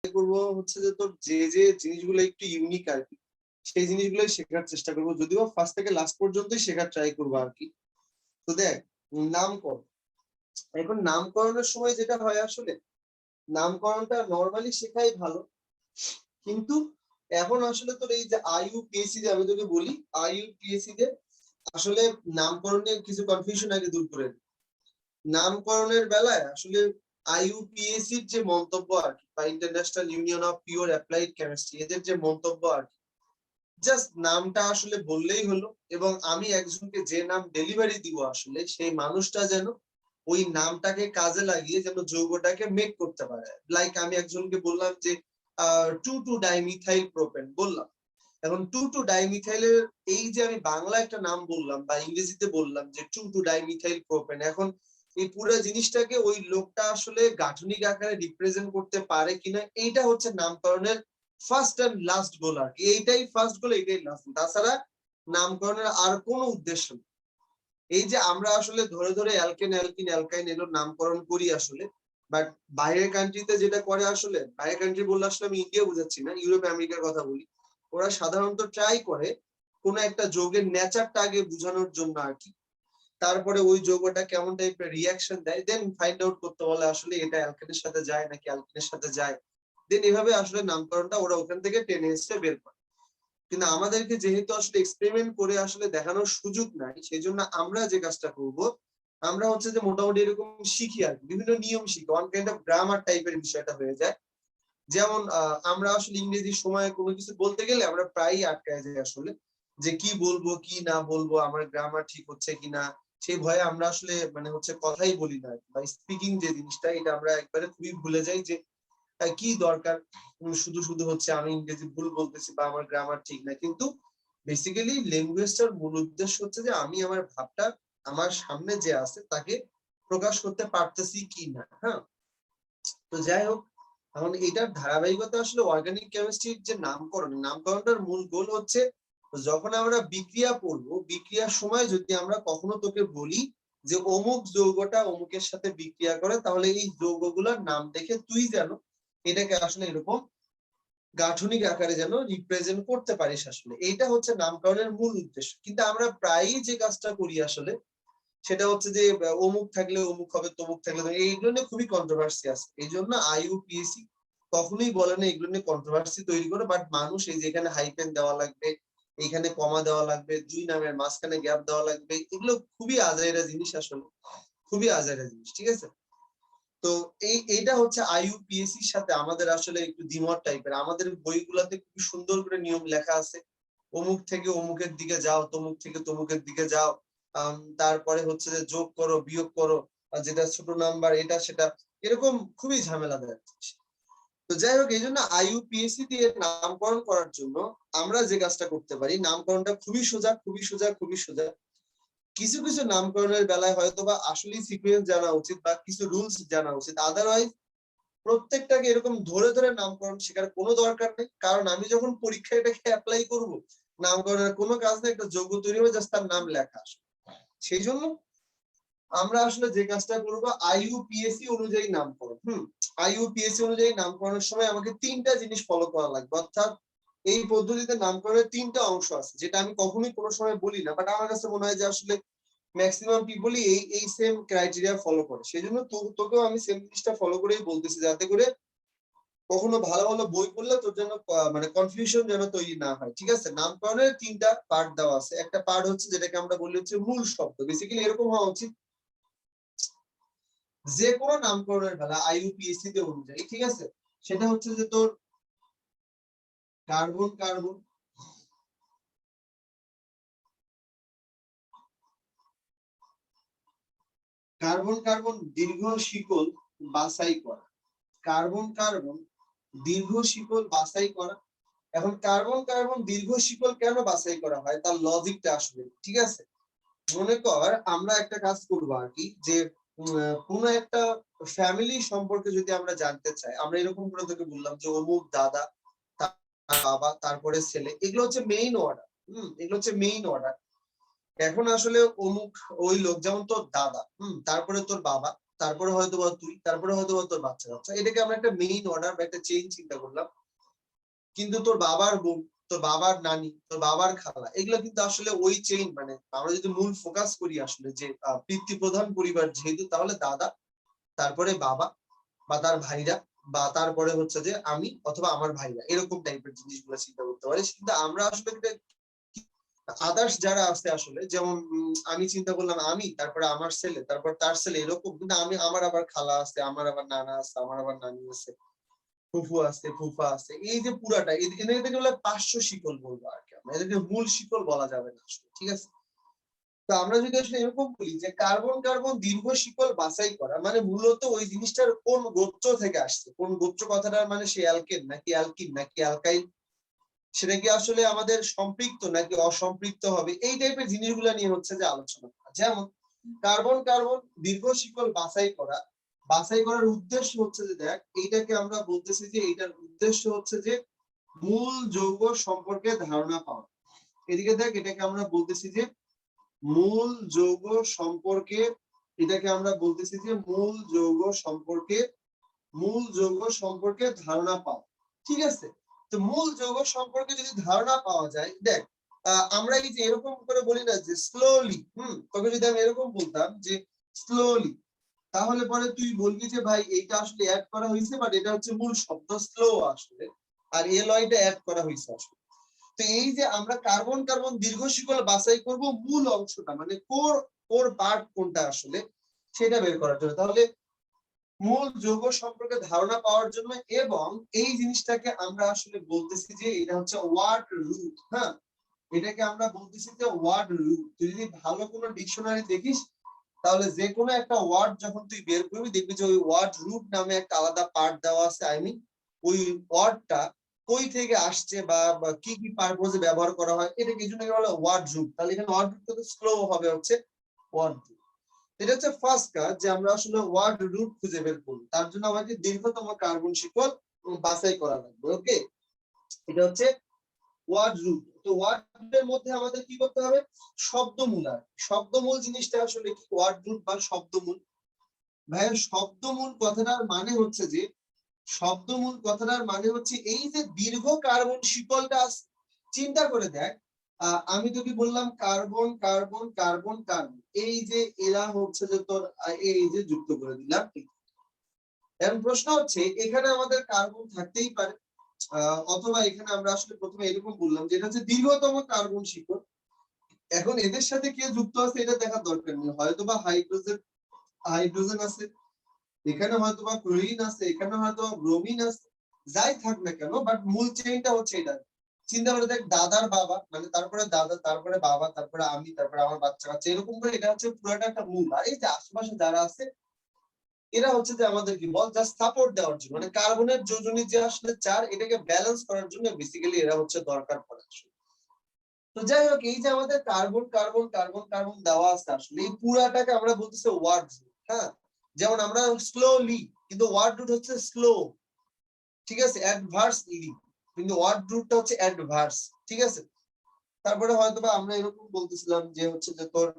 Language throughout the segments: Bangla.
করবো হচ্ছে যে তোর যে যে জিনিসগুলো একটু ইউনিক আর কি, সেই জিনিসগুলোই শেখার চেষ্টা করবো, যদিও ফার্স্ট থেকে লাস্ট পর্যন্তই শেখার ট্রাই করবো আর কি। তো দেখ, নামকরণ, এখন নামকরণের সময় যেটা হয় আসলে, নামকরণটা নর্মালি শেখাই ভালো, কিন্তু এখন আসলে তোর এই যে আইইউপিএসসি যে আমি তোকে বলি, আইইউপিএসসি তে আসলে নামকরণের কিছু কনফিউশন আগে দূর করে দিই। নামকরণের বেলায় আসলে আইইউপিএসসির যে মন্তব্য আর কি, বা international union of pure applied chemistry, এদের যে মন্তব্য আর কি, জাস্ট নামটা আসলে বললেই হলো, এবং আমি একজনকে যে নাম ডেলিভারি দিব আসলে সেই মানুষটা যেন ওই নামটাকে কাজে লাগিয়ে যেন যৌগটাকে মেক করতে পারে। লাইক আমি একজনকে বললাম যে 2,2-ডাইমিথাইল প্রোপেন বললাম, এখন 2,2-ডাইমিথাইলের এই যে আমি বাংলা একটা নাম বললাম বা ইংরেজিতে বললাম যে 2,2-ডাইমিথাইল প্রোপেন, এখন এই পুরো জিনিসটাকে ওই লোকটা আসলে গাঠনিক আকারে রিপ্রেজেন্ট করতে পারে কিনা, এইটা হচ্ছে নামকরণের ফার্স্ট এন্ড লাস্ট গোল আর কি। এইটাই ফার্স্ট গোল, এইটাই লাস্ট গোল, তাছাড়া নামকরণের আর কোনো উদ্দেশ্য নেই। এই যে আমরা আসলে ধরে ধরে অ্যালকেন অ্যালকিন অ্যালকাইন এলো নামকরণ করি আসলে, বাট বাইরের কান্ট্রিতে যেটা করে আসলে, বাইরের কান্ট্রি বললে আসলে আমি ইন্ডিয়া বুঝাচ্ছি না, ইউরোপ আমেরিকার কথা বলি, ওরা সাধারণত ট্রাই করে কোন একটা যৌগের নেচারটা আগে বোঝানোর জন্য আর কি, তারপরে ওই যৌগটা কেমন টাইপের রিয়াকশন দেয়, দেন ফাইন্ড আউট করতে বলে আসলে এটা অ্যালকেনের সাথে যায় নাকি অ্যালকিনের সাথে যায়, দেন এভাবে আসলে নামকরণটা ওরা ওখান থেকে টেনে এসে বের করে। কিন্তু আমাদেরকে যেহেতু আসলে এক্সপেরিমেন্ট করে আসলে দেখানোর সুযোগ নাই, সেই জন্য আমরা যে কাজটা করব, আমরা হচ্ছে যে মোটামুটি এরকম শিখি আর বিভিন্ন নিয়ম শিখি, ওয়ান কাইন্ড অফ গ্রামার টাইপের বিষয়টা হয়ে যায়। যেমন আমরা আসলে ইংরেজি সময়ে কোনো কিছু বলতে গেলে আমরা প্রায়ই আটকায় যাই আসলে, যে কি বলবো কি না বলবো, আমার গ্রামার ঠিক হচ্ছে কিনা, সেই ভয়ে আমরা আসলে মানে হচ্ছে কথাই বলি না, বা স্পিকিং যে জিনিসটা এটা আমরা একবারে খুবই ভুলে যাই, যে কি দরকার শুধু শুধু হচ্ছে আমি ইংরেজি ভুল বলতেছি বা আমার গ্রামার ঠিক না। কিন্তু বেসিক্যালি ল্যাঙ্গুয়েজটার মূল উদ্দেশ্য হচ্ছে যে আমি আমার ভাবটা আমার সামনে যে আছে তাকে প্রকাশ করতে পারতেছি কি না। হ্যাঁ, তো যাই হোক, এখন এটার ধারাবাহিকতা আসলে অর্গানিক কেমিস্ট্রির যে নামকরণটার মূল গোল হচ্ছে, যখন আমরা বিক্রিয়া পড়বো, বিক্রিয়ার সময় যদি আমরা কখনো তোকে বলি যে অমুক যৌগটা অমুকের সাথে বিক্রিয়া করে, তাহলে এই যৌগগুলোর নাম দেখে তুই যেন এটাকে আসলে এরকম গাঠনিক আকারে যেন রিপ্রেজেন্ট করতে পারিস, আসলে এইটা হচ্ছে নামকরণের মূল উদ্দেশ্য। কিন্তু আমরা প্রায়ই যে কাজটা করি আসলে, সেটা হচ্ছে যে অমুক থাকলে অমুক হবে, তমুক থাকলে এইগুলো নিয়ে খুবই কন্ট্রোভার্সি আছে। এই জন্য আইইউপিএসসি কখনোই বলে না এগুলো নিয়ে কন্ট্রোভার্সি তৈরি করে, বাট মানুষ এই যে এখানে হাইপেন দেওয়া লাগবে, এইখানে কমা দেওয়া লাগবে, দুই নামের মাঝখানে গ্যাপ দেওয়া লাগবে, এগুলো খুবই আজাইরা জিনিস, আসলে খুবই আজাইরা জিনিস, ঠিক আছে। তো এইটা হচ্ছে আইইউপিএসসির সাথে আমাদের আসলে একটু দ্বিমত টাইপের। আমাদের বইগুলাতে খুব সুন্দর করে নিয়ম লেখা আছে, অমুক থেকে অমুকের দিকে যাও, তমুক থেকে তমুকের দিকে যাও, তারপরে হচ্ছে যে যোগ করো বিয়োগ করো, যেটা ছোট নাম্বার এটা সেটা, এরকম খুবই ঝামেলা দেয়। তো যাই হোক, এই জন্য আইইউপিএসসি দিয়ে নামকরণ করার জন্য আমরা যে কাজটা করতে পারি, নামকরণটা খুবই সোজা খুবই সোজা খুবই সোজা। কিছু কিছু নামকরণের বেলায় হয়তো বা আসলে সিকোয়েন্স জানা উচিত বা কিছু রুলস জানা উচিত, আদারওয়াইজ প্রত্যেকটাকে এরকম ধরে ধরে নামকরণ শেখার কোনো দরকার নেই। কারণ আমি যখন পরীক্ষায় এটাকে অ্যাপ্লাই করব, নামকরণের কোনো কাজ নেই, একটা যোগ্য তৈরি হবে, জাস্ট তার নাম লেখা আসবে। সেই জন্য আমরা আসলে যে কাজটা করবো, আইইউপিএসসি অনুযায়ী নামকরণ, আইইউপিএসসি অনুযায়ী নামকরণের সময় আমাকে তিনটা জিনিস ফলো করা লাগবে। অর্থাৎ এই পদ্ধতিতে নামকরণের তিনটা অংশ আছে, যেটা আমি কখনোই কোনো সময় বলি না, বাট আমার কাছে মনে হয় যে আসলে ম্যাক্সিমাম পিপলই এই সেম ক্রাইটেরিয়া ফলো করে। সেই জন্য তোকেও আমি সেম জিনিসটা ফলো করেই বলতেছি, যাতে করে কখনো ভালো ভালো বই পড়লে তোর জন্য মানে কনফিউশন যেন তৈরি না হয়, ঠিক আছে। নামকরণের তিনটা পার্ট দেওয়া আছে। একটা পার্ট হচ্ছে যেটাকে আমরা বলি হচ্ছে মূল শব্দ। বেসিক্যালি এরকম হওয়া উচিত যে কোনো নামকরণের বেলা আইইউপিএসসি তে অনুযায়ী, ঠিক আছে, সেটা হচ্ছে যে তোর কার্বন কার্বন, কার্বন কার্বন দীর্ঘ শিকল বাছাই করা, কার্বন কার্বন দীর্ঘ শিকল বাছাই করা। এখন কার্বন কার্বন দীর্ঘ শিকল কেন বাছাই করা হয় তার লজিকটা আসবে, ঠিক আছে। মনে কর আমরা একটা কাজ করবো আর কি, যে কোন একটা ফ্যামিলি সম্পর্কে যদি আমরা জানতে চাই, আমরা এরকম করে তোকে বললাম যে অমুক দাদা, তার বাবা, তারপরে ছেলে, এগুলো হচ্ছে মেইন অর্ডার। এগুলো হচ্ছে মেইন অর্ডার। এখন আসলে অমুক ওই লোক, যেমন তোর দাদা, তারপরে তোর বাবা, তারপরে হয়তো বা তুই, তারপরে হয়তো বা তোর বাচ্চা কাচ্চা। এটাকে আমরা একটা মেইন অর্ডার বা একটা চেইন চিন্তা করলাম। কিন্তু তোর বাবার বোন, তোর বাবার নানি, তোর বাবার খালা, এগুলো কিন্তু আসলে ওই চেইন, মানে আমরা যদি মূল ফোকাস করি আসলে যে পিতৃপ্রধান পরিবার যেহেতু, তাহলে দাদা, তারপরে বাবা বা তার ভাইরা, বা তারপরে হচ্ছে যে আমি অথবা আমার ভাইরা, এরকম টাইপের জিনিসগুলো চিন্তা করতে পারি। কিন্তু আমরা আসলে আদার্স যারা আছে আসলে, যেমন আমি চিন্তা করলাম আমি, তারপরে আমার ছেলে, তারপর তার ছেলে, এরকম। কিন্তু আমি, আমার আবার খালা আছে, আমার আবার নানা আছে, আমার আবার নানি আছে, ফুফু আছে, ফুফা আছে, এই যে পুরাটা, এদেরকে বলে পার্শ্ব শিকল বলবো আর কি। আমরা এদেরকে মূল শিকল বলা যাবে না আসলে, ঠিক আছে? তো আমরা যদি আসলে এরকম বলি যে কার্বন কার্বন দীর্ঘ শিকল বাছাই করা, মানে মূলত ওই জিনিসটার কোন গোত্র থেকে আসছে, কোন গোত্র কথাটার মানে সে অ্যালকেন নাকি অ্যালকিন নাকি অ্যালকাইল, সেটা কি আসলে আমাদের সম্পৃক্ত নাকি অসম্পৃক্ত হবে, এই টাইপের জিনিসগুলো নিয়ে হচ্ছে যে আলোচনা করা। যেমন কার্বন কার্বন দীর্ঘ শিকল বাছাই করা, বাছাই করার উদ্দেশ্য হচ্ছে যে দেখ, এইটাকে আমরা বলতেছি যে এইটার উদ্দেশ্য হচ্ছে যে মূল যৌগ সম্পর্কে ধারণা পাওয়া। এদিকে দেখ, এটাকে আমরা বলতেছি যে মূল যৌগ সম্পর্কে, এটাকে আমরা বলতেছি যে মূল যৌগ সম্পর্কে ধারণা পাওয়া, ঠিক আছে? তো মূল যৌগ সম্পর্কে যদি ধারণা পাওয়া যায়, দেখ আমরা এই যে এরকম করে বলি না যে স্লোলি, তোকে যদি আমি এরকম বলতাম যে স্লোলি, তাহলে পরে তুই বলবি যে ভাই এইটা আসলে অ্যাড করা হয়েছে, বাট এটা হচ্ছে মূল শব্দ স্লো আসলে, আর এলয়টা অ্যাড করা হয়েছে আসলে। তো এই যে আমরা কার্বন কার্বন দীর্ঘ শিকল বাছাই করব মূল অংশটা, মানে কোর, কোর পার্ট কোনটা আসলে, সেটা বের করার জন্য। তাহলে মূল যৌগ সম্পর্কে ধারণা পাওয়ার জন্য, এবং এই জিনিসটাকে আমরা আসলে বলতেছি যে এটা হচ্ছে ওয়ার্ড রুট। হ্যাঁ, এটাকে আমরা বলতেছি যে ওয়ার্ড রুট। তুই যদি ভালো কোনো ডিকশনারি দেখিস, তাহলে যে কোনো একটা ওয়ার্ড যখন তুই বের করবি, দেখবি যে ওই ওয়ার্ড রুট নামে একটা আলাদা পার্ট দেওয়া আছে। আই মিন ওই ওয়ার্ডটা কই থেকে আসছে বা কি কি পারপোজে ব্যবহার করা হয়, এটাকে এই জন্য বলা ওয়ার্ড রুট। তাহলে এখানে ওয়ার্ড রুট তো স্লো হবে হচ্ছে ওয়ার্ড রুট। এটা হচ্ছে ফার্স্ট কাজ, যে আমরা আসলে ওয়ার্ড রুট খুঁজে বের করব। তার জন্য আমাকে দীর্ঘতম কার্বন শিকল বাছাই করা লাগবে। ওকে, এটা হচ্ছে ওয়ার্ড রুট। তো ওয়ার্ড রুটের মধ্যে আমাদের কি করতে হবে? শব্দমূল। আর শব্দমূল জিনিসটা আসলে কি? ওয়ার্ড রুট বা শব্দমূল, ভাইয়া শব্দমূল কথাটার মানে হচ্ছে যে, শব্দমূল কথাটার মানে হচ্ছে এই যে দীর্ঘ কার্বন শিকলটা আছে, চিন্তা করে দেখ, আমি তোকে বললাম কার্বন কার্বন কার্বন কার্বন, এই যে এরা হচ্ছে যে তোর এই যে যুক্ত করে দিলাম। এখন প্রশ্ন হচ্ছে এখানে আমাদের কার্বন থাকতেই পারে, অথবা এখানে আমরা আসলে প্রথমে এরকম বললাম যে এটা হচ্ছে দীর্ঘতম কার্বন শিকল। এখন এদের সাথে কে যুক্ত আছে এটা দেখার দরকার নেই, হয়তো বা হাইড্রোজেন, হাইড্রোজেন আছে এখানে, হয়তো বা ক্লোরিন আছে এখানে, হয়তো বা ব্রোমিন আছে, যাই থাক না কেন, বাট মূল চেইনটা হচ্ছে এটা। চিন্তা করে দেখ, দাদার বাবা, মানে তারপরে দাদা, তারপরে বাবা, তারপরে আমি, তারপরে আমার বাচ্চা কাচ্চা, এরকম করে এটা হচ্ছে পুরোটা একটা মূল। আর এই যে আশেপাশে যারা আছে, এরা হচ্ছে যে আমাদের কি বল, জাস্ট সাপোর্ট দেওয়ার জন্য, মানে কার্বনের যোজনী যে আসলে চার, এটাকে ব্যালেন্স করার জন্য বেসিক্যালি এরা হচ্ছে দরকার পড়ে আসলে। তো যাই হোক, এই যে আমাদের কার্বন কার্বন কার্বন কার্বন দেওয়া আছে, আসলে এই পুরাটাকে আমরা বলতেছি ওয়ার্ড রুট। হ্যাঁ, যেমন আমরা স্লোলি, কিন্তু ওয়ার্ড রুট হচ্ছে স্লো, ঠিক আছে? অ্যাডভার্সলি, কিন্তু ওয়ার্ড রুটটা হচ্ছে অ্যাডভার্স, ঠিক আছে? তারপরে হয়তোবা আমরা এরকম বলতেছিলাম যে হচ্ছে যে তোর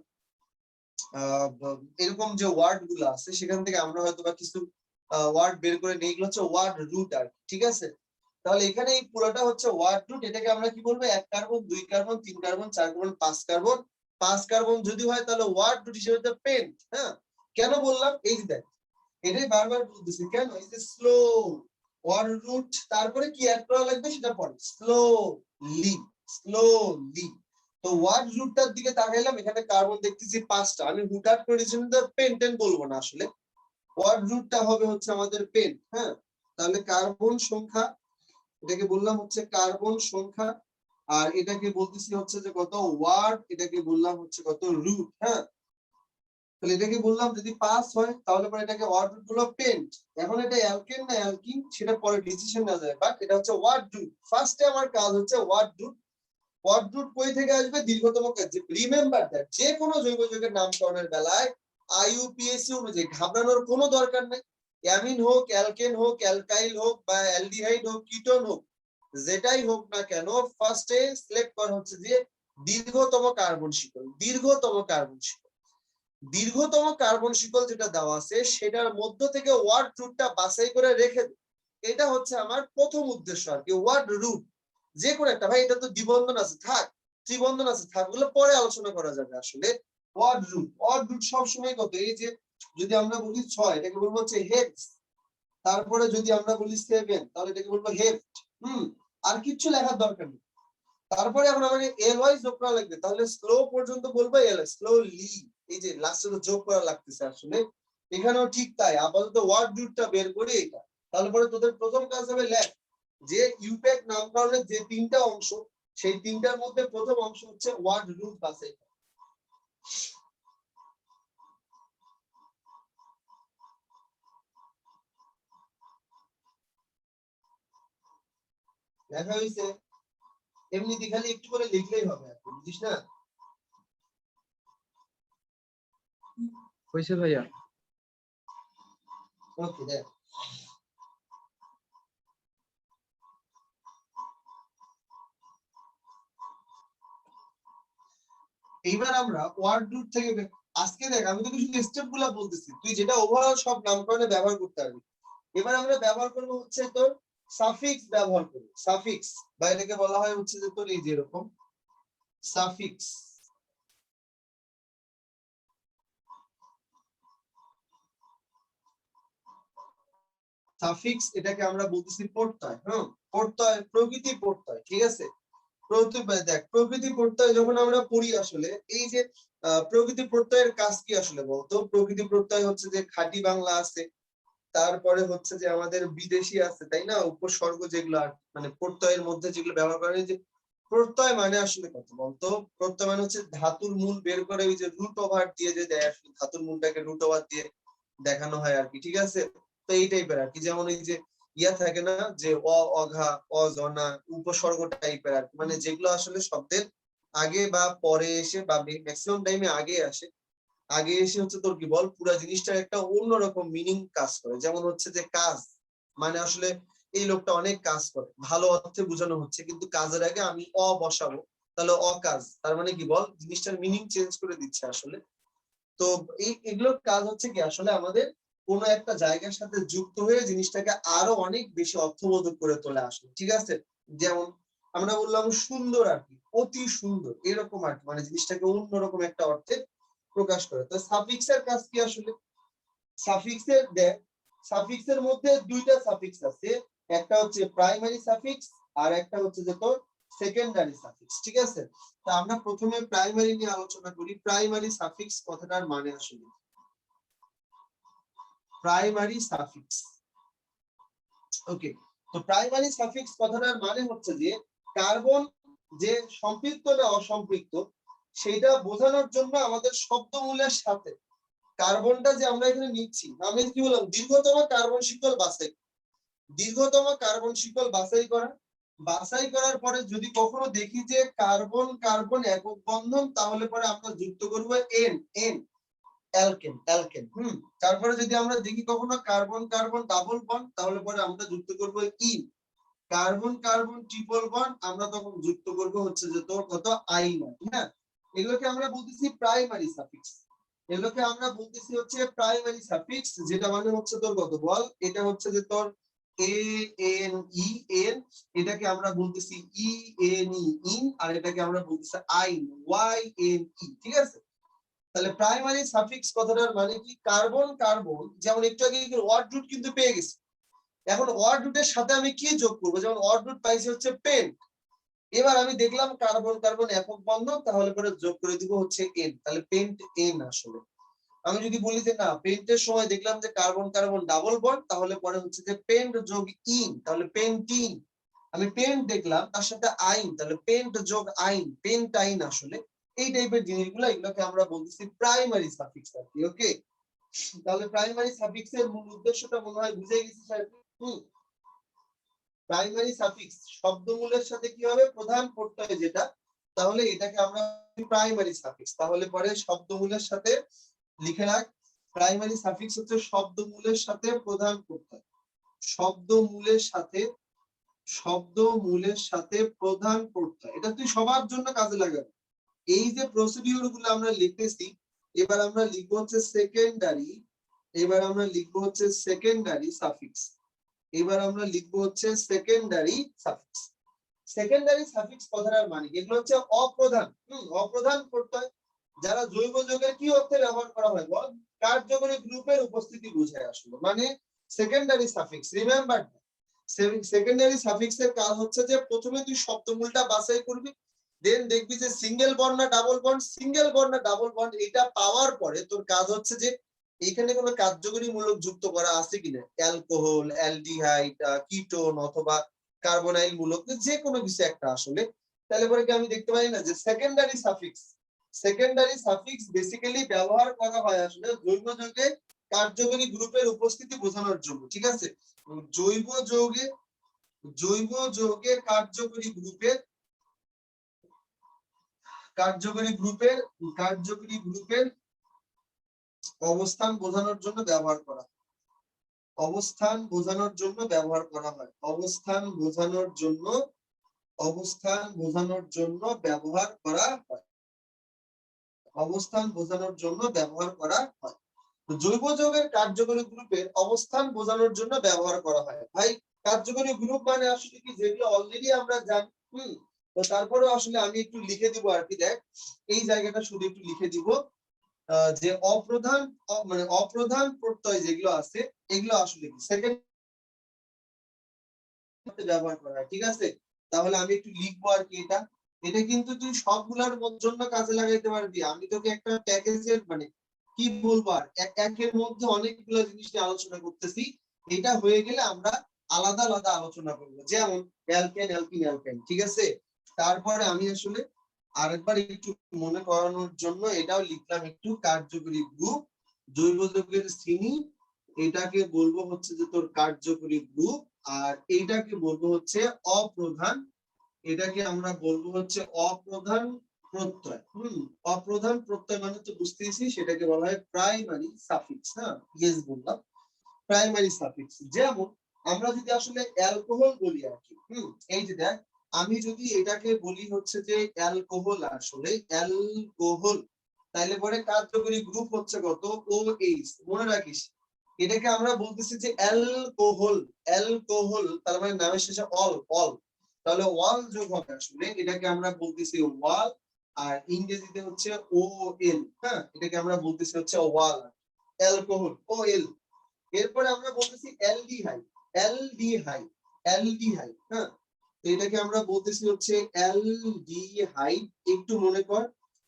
এরকম যে ওয়ার্ড গুলো আছে, সেখান থেকে আমরা হয়তোবা কিছু ওয়ার্ড বের করে নিই, এগুলো হচ্ছে ওয়ার্ড রুট আর, ঠিক আছে? তাহলে এখানে এই পুরোটা হচ্ছে ওয়ার্ড রুট। এটাকে আমরা কি বলবো? 1 carbon, 2 carbon, 3 carbon, 4 carbon, 5 carbon. 5 carbon যদি হয় তাহলে ওয়ার্ড রুট হিসেবে পেন্ট। হ্যাঁ, কেন বললাম? এই যে দেখ, এটাই বারবার বলতেছি কেন, এই যে স্লো ওয়ার্ড রুট, তারপরে কি অ্যাড করা লাগবে সেটা পরে, স্লোলি, স্লোলি। তো ওয়ার্ড রুটটার দিকে তাকাইলাম, এখানে কার্বন দেখতেছি 5টা, আমি হুটহাট করে পেন্টেন বলবো না আসলে, ওয়ার্ড রুটটা হবে হচ্ছে আমাদের পেন্ট। হ্যাঁ, তাহলে কার্বন সংখ্যা, এটাকে বললাম হচ্ছে কার্বন সংখ্যা, আর এটাকে বলতেছি হচ্ছে যে কত ওয়ার্ড, এটাকে বললাম হচ্ছে কত রুট। হ্যাঁ, তাহলে এটাকে বললাম যদি 5 হয় তাহলে পরে এটাকে ওয়ার্ড রুট গুলো পেন্ট। এখন এটা অ্যালকেন না অ্যালকিন সেটা পরে ডিসিশন নেওয়া যায়, বাট এটা হচ্ছে ওয়ার্ড রুট। ফার্স্টে আমার কাজ হচ্ছে ওয়ার্ড রুট। ওয়ার্ড রুট কই থেকে আসবে? দীর্ঘতম কাজ। রিমেম্বার দ্যাট, যে কোনো জৈব যৌগের নামকরণের বেলায় আইইউপিএসি অনুযায়ী ঘাবড়ানোর কোনো দরকার নেই। অ্যামিন হোক, অ্যালকেন হোক, অ্যালকাইল হোক, বা অ্যালডিহাইড হোক, কিটোন হোক, যেটাই হোক না কেন, ফার্স্টে সিলেক্ট করা হচ্ছে যে দীর্ঘতম কার্বন শিকল, দীর্ঘতম কার্বন শিকল। দীর্ঘতম কার্বন শিকল যেটা দেওয়া আছে সেটার মধ্য থেকে ওয়ার্ড রুটটা বাছাই করে রেখে দেব। এটা হচ্ছে আমার প্রথম উদ্দেশ্য আর কি, ওয়ার্ড রুট যে কোনো একটা। ভাই এটা তো দ্বিবন্ধন আছে থাক, ত্রিবন্ধন আছে থাক, ওগুলো পরে আলোচনা করা যাবে। আসলে ওয়ার্ড রুট সবসময় কত, এই যে যদি আমরা বলি 6 এটাকে বলবো হচ্ছে হেক্স, তারপরে যদি আমরা বলি 7 তাহলে এটাকে বলবো হেফট। আর কিচ্ছু লেখার দরকার নেই। তারপরে এখন আমাকে এল ওয়াই যোগ করা লাগবে, তাহলে স্লো পর্যন্ত বলবো এল স্লোলি, এই যে লাস্টে তো যোগ করা লাগতেছে আসলে, এখানেও ঠিক তাই। আপাতত ওয়ার্ড রুটটা বের করে এটা, তাহলে পরে তোদের প্রথম কাজ হবে লেখ যে ইউপ্যাক নামকরণের যে 3টা অংশ, সেই 3টার মধ্যে প্রথম অংশ হচ্ছে ওয়ার্ড রুট বাছাই। লেখা হয়েছে, এমনিতে খালি একটু করে লিখলেই হবে, বুঝিস না? হয়েছে ভাইয়া। ওকে দেখ, এইবার আমরা ওয়ার্ড রুট থেকে আজকে দেখ আমি তোকে শুধু স্টেপ গুলা বলতেছি, তুই যেটা ওভারঅল সব নামকরণে ব্যবহার করতে পারবি। এবার আমরা ব্যবহার করবো হচ্ছে তোর সাফিক্স ব্যবহার করবো। সাফিক্স বা এটাকে বলা হয় হচ্ছে যে তোর এই যে এরকম সাফিক্স। সাফিক্স এটাকে আমরা বলতেছি প্রত্যয়। প্রত্যয়, প্রকৃতি প্রত্যয়, ঠিক আছে? দেখ প্রকৃতি প্রত্যয় যখন আমরা পড়ি আসলে, এই যে প্রকৃতি প্রত্যয়ের কাজ কি আসলে বলতো? প্রকৃতি প্রত্যয় হচ্ছে যে খাঁটি বাংলা আছে, তারপরে হচ্ছে যে আমাদের বিদেশি আছে, তাই না? উপসর্গ যেগুলো মানে প্রত্যয়ের মধ্যে যেগুলো ব্যবহার করা হয়, যে প্রত্যয় মানে আসলে কত বলতো? প্রত্যয় মানে হচ্ছে ধাতুর মূল বের করে ওই যে রুট ওভার দিয়ে যে দেয়, আসলে ধাতুর মূলটাকে রুট ওভার দিয়ে দেখানো হয় আর কি, ঠিক আছে? তো এই টাইপের আর কি, যেমন এই যে ইয়া থাকে না যে অঘা অজনা উপসর্গ টাইপের আর কি, মানে যেগুলো আসলে শব্দের আগে বা পরে এসে বা ম্যাক্সিমাম টাইমে আগে আসে, আগে এসে হচ্ছে তোর কি বল পুরো জিনিসটার একটা অন্যরকম মিনিং কাজ করে। যেমন হচ্ছে যে কাজ মানে আসলে এই লোকটা অনেক কাজ করে, ভালো অর্থে বোঝানো হচ্ছে, কিন্তু কাজের আগে আমি বসাবো, তাহলে অকাজ, তার মানে কি বল জিনিসটার মিনিং চেঞ্জ করে দিচ্ছে আসলে। তো এগুলোর কাজ হচ্ছে কি আসলে আমাদের কোনো একটা জায়গার সাথে যুক্ত হয়ে জিনিসটাকে আরো অনেক বেশি অর্থবোধক করে তোলে আসলে, ঠিক আছে? যেমন আমরা বললাম সুন্দর আর কি, অতি সুন্দর, এরকম আর কি, মানে জিনিসটাকে অন্যরকম একটা অর্থে প্রকাশ করে। তো সাফিক্সের কাজ কি আসলে? সাফিক্সের দেখ, সাফিক্সের মধ্যে 2টা সাফিক্স আছে, একটা হচ্ছে প্রাইমারি সাফিক্স আর একটা হচ্ছে যে তোর সেকেন্ডারি সাফিক্স, ঠিক আছে? তো আমরা প্রথমে প্রাইমারি নিয়ে আলোচনা করি। প্রাইমারি সাফিক্স কথাটার মানে আসলে, প্রাইমারি সাফিক্স, ওকে। তো প্রাইমারি সাফিক্স কথাটার মানে হচ্ছে যে কার্বন যে সম্পৃক্ত না অসম্পৃক্ত সেটা বোঝানোর জন্য আমাদের শব্দমূলের সাথে কার্বনটা যে আমরা এখানে নিচ্ছি, আমি কি বললাম দীর্ঘতম কার্বন শিকল বাছাই, দীর্ঘতম কার্বন শিকল বাছাই করার পরে যদি কখনো দেখি যে কার্বন কার্বন একক বন্ধন, তাহলে পরে আমরা যুক্ত করবো এন, অ্যালকেন, তারপরে যদি আমরা দেখি কখনো কার্বন কার্বন ডাবল বন্ড, তাহলে পরে আমরা যুক্ত করব in. Carbon carbon triple bond আমরা তখন যুক্ত করব হচ্ছে যে তোর কত আইন, হ্যাঁ? এগুলোকে আমরা বলতেছি প্রাইমারি সাফিক্স, এগুলোকে আমরা বলতেছি হচ্ছে প্রাইমারি সাফিক্স, যেটা মানে হচ্ছে তোর কত বল, এটা হচ্ছে যে তোর এ এন ই এন, এটাকে আমরা বলতেছি ই এন ই ইন, আর এটাকে আমরা বলতেছি আইন ওয়াই এন ই, ঠিক আছে? তাহলে প্রাইমারি সাফিক্স কথাটার মানে কি? কার্বন কার্বন, যেমন একটু আগে ওয়ার্ড রুট কিন্তু পেয়ে গেছি, এখন ওয়ার্ড রুটের সাথে আমি কি যোগ করবো? যেমন ওয়ার্ড রুট পাইছি হচ্ছে পেন্ট, এবার আমি দেখলাম কার্বন কার্বন একক বন্ধন, তাহলে পরে যোগ করে দিব হচ্ছে এন, তাহলে পেন্ট এন আসলে। আমি যদি বলি যে না পেন্টের সময় দেখলাম যে কার্বন কার্বন ডাবল বন্ড, তাহলে পরে হচ্ছে যে পেন্ট যোগ ইন, তাহলে পেন্টিন। আমি পেন্ট দেখলাম তার সাথে আইন, তাহলে পেন্ট যোগ আইন, পেন্টাইন আসলে। এই টাইপের জিনিসগুলো, এগুলোকে আমরা বলতেছি প্রাইমারি সাফিক্স আর কি, ওকে? তাহলে প্রাইমারি সাফিক্সের মূল উদ্দেশ্যটা মনে হয় বুঝে গেছি স্যার। প্রাইমারি সাফিক্স শব্দমূলের সাথে কি হবে? প্রধান প্রত্যয় যেটা, তাহলে এটাকে আমরা প্রাইমারি সাফিক্স। তাহলে পরে শব্দমূলের সাথে লিখে রাখ, প্রাইমারি সাফিক্স হচ্ছে শব্দমূলের সাথে প্রধান প্রত্যয়, শব্দমূলের সাথে, শব্দমূলের সাথে প্রধান প্রত্যয়। এটা তুই সবার জন্য কাজে লাগাবি। এই যে প্রসিডিউর গুলো আমরা লিখতেছি, এবার আমরা লিখবো হচ্ছে সেকেন্ডারি, এবার আমরা লিখবো হচ্ছে সেকেন্ডারি সাফিক্স, এবার আমরা লিখবো হচ্ছে সেকেন্ডারি সাফিক্স। সেকেন্ডারি সাফিক্স কথাটার মানে এগুলো হচ্ছে অপ্রধান, অপ্রধান প্রত্যয়, যারা জৈব যৌগের কি অর্থে ব্যবহার করা হয় বল, কার্যকরী গ্রুপের উপস্থিতি বোঝায় আসলে, মানে সেকেন্ডারি সাফিক্স। রিমেম্বার, সেকেন্ডারি সাফিক্সের কাজ হচ্ছে যে প্রথমে তুই শব্দমূলটা বাছাই করবি, দেন দেখবি যে সিঙ্গেল বন্ড না ডাবল বন্ড, সিঙ্গেল বন্ড না ডাবল বন্ড, এটা পাওয়ার পরে তোর কাজ হচ্ছে যে এখানে কোনো কার্যকরী মূলক যুক্ত করা আছে কিনা, অ্যালকোহল, অ্যালডিহাইড, কিটোন অথবা কার্বনাইল মূলক, যে কোনো কিছু একটা আসলে। তাহলে পরে কি আমি দেখতে পাই না যে secondary suffix, secondary suffix basically ব্যবহার করা হয় আসলে জৈব যৌগে কার্যকরী গ্রুপের উপস্থিতি বোঝানোর জন্য, ঠিক আছে। জৈব যৌগে, জৈব যৌগে কার্যকরী গ্রুপের, কার্যকরী গ্রুপের, কার্যকরী গ্রুপের অবস্থান বোঝানোর জন্য ব্যবহার করা, অবস্থান বোঝানোর জন্য ব্যবহার করা হয়, অবস্থান বোঝানোর জন্য, অবস্থান বোঝানোর জন্য ব্যবহার করা হয়, অবস্থান বোঝানোর জন্য ব্যবহার করা হয়। জৈব যৌগের কার্যকরী গ্রুপের অবস্থান বোঝানোর জন্য ব্যবহার করা হয়। ভাই কার্যকরী গ্রুপ মানে আসলে কি, যেগুলো অলরেডি আমরা জানি। তো তারপরে আসলে আমি একটু লিখে দিব আর কি, দেখ এই জায়গাটা শুধু একটু লিখে দিব, যে অপ্রধান, মানে অপ্রধান প্রত্যয় যেগুলো আছে এগুলো আসলে কি সেকেন্ড ব্যবহার করা হয়, ঠিক আছে। তাহলে আমি একটু লিখবো আর কি, এটা এটা কিন্তু তুই সবগুলোর জন্য কাজে লাগাইতে পারবি। আমি তোকে একটা প্যাকেজের মানে কি বলবো আর একের মধ্যে অনেকগুলো জিনিস নিয়ে আলোচনা করতেছি, এটা হয়ে গেলে আমরা আলাদা আলাদা আলোচনা করবো, যেমন অ্যালকেন, অ্যালকিন, অ্যালকেন, ঠিক আছে। তারপরে আমি আসলে আরেকবার একটু মনে করানোর জন্য এটাও লিখলাম একটু, কার্যকরী গ্রুপ, জৈব যৌগের শ্রেণী, এটাকে বলবো হচ্ছে যে তোর কার্যকরী গ্রুপ, আর এইটাকে বলবো হচ্ছে অপ্রধান, এটাকে আমরা বলবো হচ্ছে অপ্রধান প্রত্যয়। অপ্রধান প্রত্যয় মানে তো বুঝতেছি, সেটাকে বলা হয় প্রাইমারি সাফিক্স। হ্যাঁ, ইয়েস বললাম, প্রাইমারি সাফিক্স। যেমন আমরা যদি আসলে অ্যালকোহল বলি আর কি, এই যে দেখ, আমি যদি এটাকে বলি হচ্ছে যে অ্যালকোহল, আসলে অ্যালকোহল, তাইলে পরে কার্যকরী গ্রুপ হচ্ছে কত, ও এইচ, মনে রাখিস। এটাকে আমরা বলতেছি যে অ্যালকোহল, অ্যালকোহল তার মানে নামের শেষে অল, অল, তাহলে ওয়াল যোগ হবে আসলে, এটাকে আমরা বলতেছি ওয়াল, আর ইংরেজিতে হচ্ছে ও এল। হ্যাঁ, এটাকে আমরা বলতেছি হচ্ছে ওয়াল, অ্যালকোহল, ও এল। এরপরে আমরা বলতেছি অ্যালডিহাইড, অ্যালডিহাইড, অ্যালডিহাইড। হ্যাঁ, এটাকে আমরা বলতেছি হচ্ছে অ্যালডিহাইড। একটু মনে কর,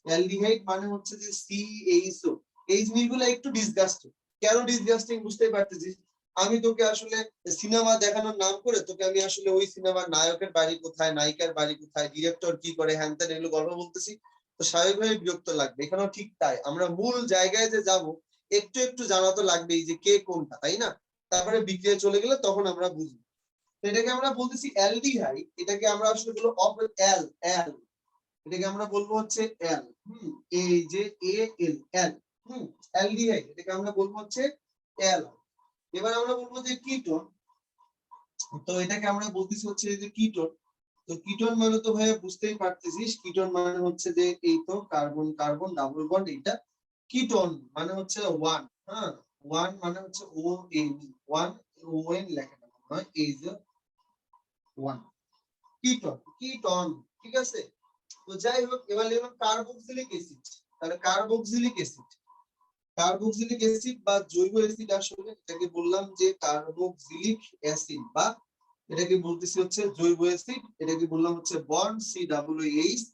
অ্যালডিহাইড মানে হচ্ছে যে CHO। এই জিনিসগুলো একটু ডিসগাস্টিং, কেন ডিসগাস্টিং বুঝতেই পারতেছিস। আমি তোকে আসলে সিনেমা দেখানোর নাম করে তোকে আমি আসলে ওই সিনেমার নায়কের বাড়ি কোথায়, নায়িকার বাড়ি কোথায়, ডিরেক্টর কি করে, হ্যান ত্যান এগুলো গল্প বলতেছি, তো স্বাভাবিকভাবে বিরক্ত লাগবে। এখানেও ঠিক তাই, আমরা মূল জায়গায় যে যাব একটু একটু জানা তো লাগবেই যে কে কোনটা, তাই না। তারপরে বিক্রিয়া চলে গেলে তখন আমরা বুঝবো। এটাকে আমরা বলতেছি অ্যালডিহাইড, এটাকে আমরা আসলে বলবো এল, এল, এটাকে আমরা বলবো হচ্ছে এল, এই যে এ এল, এল, অ্যালডিহাইড, এটাকে আমরা বলবো হচ্ছে এল। এবার আমরা বলবো যে কিটোন, তো এটাকে আমরা বলতেছি হচ্ছে যে কিটোন। তো কিটোন মানে তো ভাই বুঝতেই পারতেছিস, কিটোন মানে হচ্ছে যে এই তো কার্বন কার্বন ডাবল বন্ড, এটা কিটোন মানে হচ্ছে ওয়ান। হ্যাঁ, ওয়ান মানে হচ্ছে O N, one, O N লেখা হয়, এই যে ওয়ান, কিটোন, কিটোন, ঠিক আছে। তো যাই হোক, এবার লিখলাম কার্বক্সিলিক অ্যাসিড, তাহলে কার্বক্সিলিক অ্যাসিড, কার্বক্সিলিক অ্যাসিড বা জৈব অ্যাসিড, আসলে এটাকে বললাম যে কার্বক্সিলিক অ্যাসিড, বা এটাকে বলতেছি হচ্ছে জৈব অ্যাসিড, এটাকে বললাম হচ্ছে বন্ড COOH,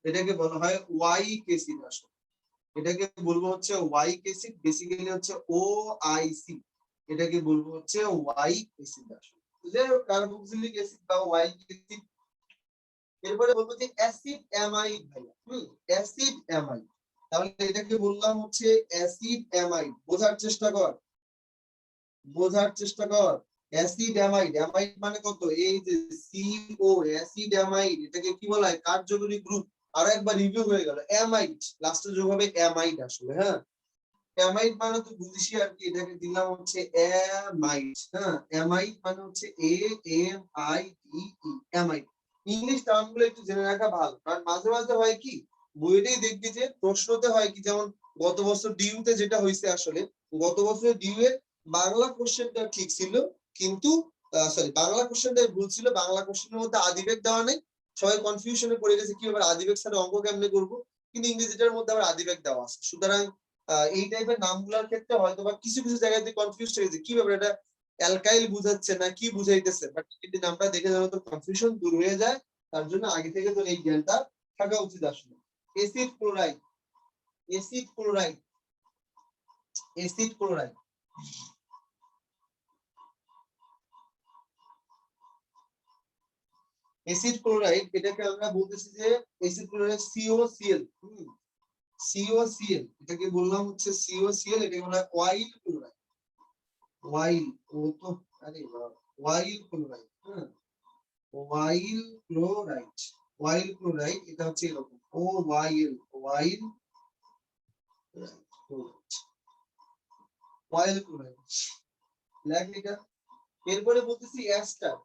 এটাকে বলা হয় ওয়াইক অ্যাসিড। আসলে এটাকে বলবো হচ্ছে ওয়াইক অ্যাসিড, বেসিক্যালি হচ্ছে OIC, এটাকে বলবো হচ্ছে ওয়াইক অ্যাসিড। আসলে যাই হোক, কার্বক্সিলিক অ্যাসিড বা ওয়াইক অ্যাসিড। এরপরে বলবো যে অ্যাসিড অ্যামাইড ভাইয়া, অ্যাসিড অ্যামাইড, তাহলে এটাকে বললাম হচ্ছে অ্যাসিড অ্যামাইড। বোঝার চেষ্টা কর, বোঝার চেষ্টা কর, অ্যাসিড অ্যামাইড, অ্যামাইড মানে কত, এই যে CO, অ্যাসিড অ্যামাইড, এটাকে কি বলা হয়, কার্যকরী গ্রুপ। আর একবার রিভিউ হয়ে গেল, অ্যামাইড লাস্টে যোগ হবে অ্যামাইড আসলে। হ্যাঁ, অ্যামাইড মানে তো বুঝিসই আর কি, এটাকে দিলাম হচ্ছে অ্যামাইড। হ্যাঁ, অ্যামাইড মানে হচ্ছে AMIDE, অ্যামাইড। ইংলিশ টার্মগুলো একটু জেনে রাখা ভালো, কারণ মাঝে মাঝে হয় কি বইটাই দেখবি যে প্রশ্নতে হয় কি, যেমন গত বছর ডিউতে যেটা হয়েছে আসলে, গত বছরের ডিউ এর বাংলা কোশ্চেনটা ঠিক ছিল, কিন্তু সরি বাংলা কোশ্চেনটাই ভুল ছিল। বাংলা কোশ্চেনের মধ্যে আদিবেগ দেওয়া নেই, সবাই কনফিউশনে পড়ে গেছে কি আবার আদিবেগ ছাড়া অঙ্ক কেমনে করবো, কিন্তু ইংরেজিটার মধ্যে আবার আদিবেগ দেওয়া আছে। সুতরাং এই টাইপের নামগুলোর ক্ষেত্রে হয়তো বা কিছু কিছু জায়গাতে কনফিউজ হয়ে গেছে কি ব্যাপার, এটা অ্যালকাইল বুঝাচ্ছে না কি বুঝাইতেছে, বাট এই নামটা দেখে যেন তো কনফিউশন দূর হয়ে যায়, তার জন্য আগে থেকে তো এই জ্ঞানটা থাকা উচিত আসলে। Acid chloride, acid chloride, acid chloride, acid chloride এটাকে আমরা বলতেছি যে এসিড ক্লোরাইড সিওসিএল, সিওসিএল এটাকে বললাম হচ্ছে সিওসিএল, এটাকে বলা হয় অয়েল ক্লোরাইড, অয়েল ও তো আরে অয়েল ক্লোরাইড, হ্যাঁ অয়েল ক্লোরাইড, অয়েল ক্লোরাইড এটা হচ্ছে এরকম ও ওয়াইল, ওয়াইল অয়েল ক্লোরাইড লেখ এটা। এরপরে বলতেছি অ্যাস্টার,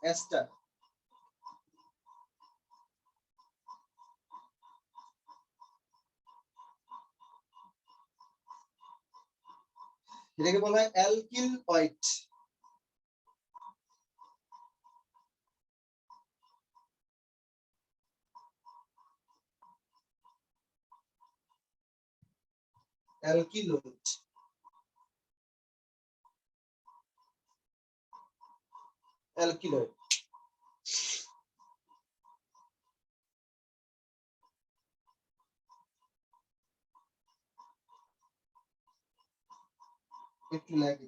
অ্যাস্টার এটাকে বলা হয় অ্যালকিল অয়েড, অ্যালকিল অয়েড, অ্যালকিল অয়েড। একটু লাগে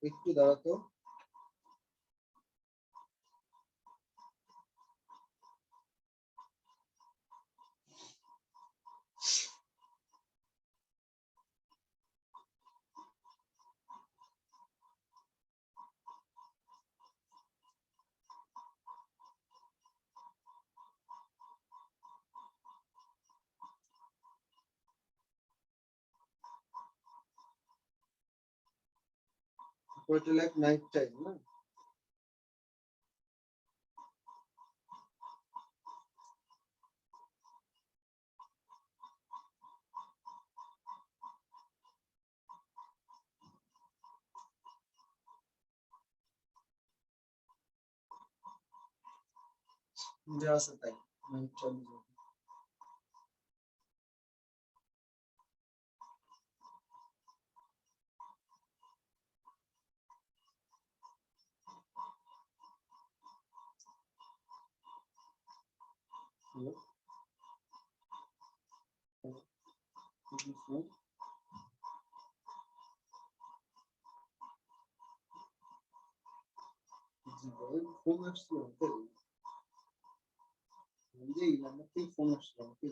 একটু দাঁড়াতো। ওইটা লাইক নাইট টাইম না, যা আছে তাই নাইট টাইম। ফোন আসছিল এই নাম্বার থেকে ফোন আসছিল আমাকে।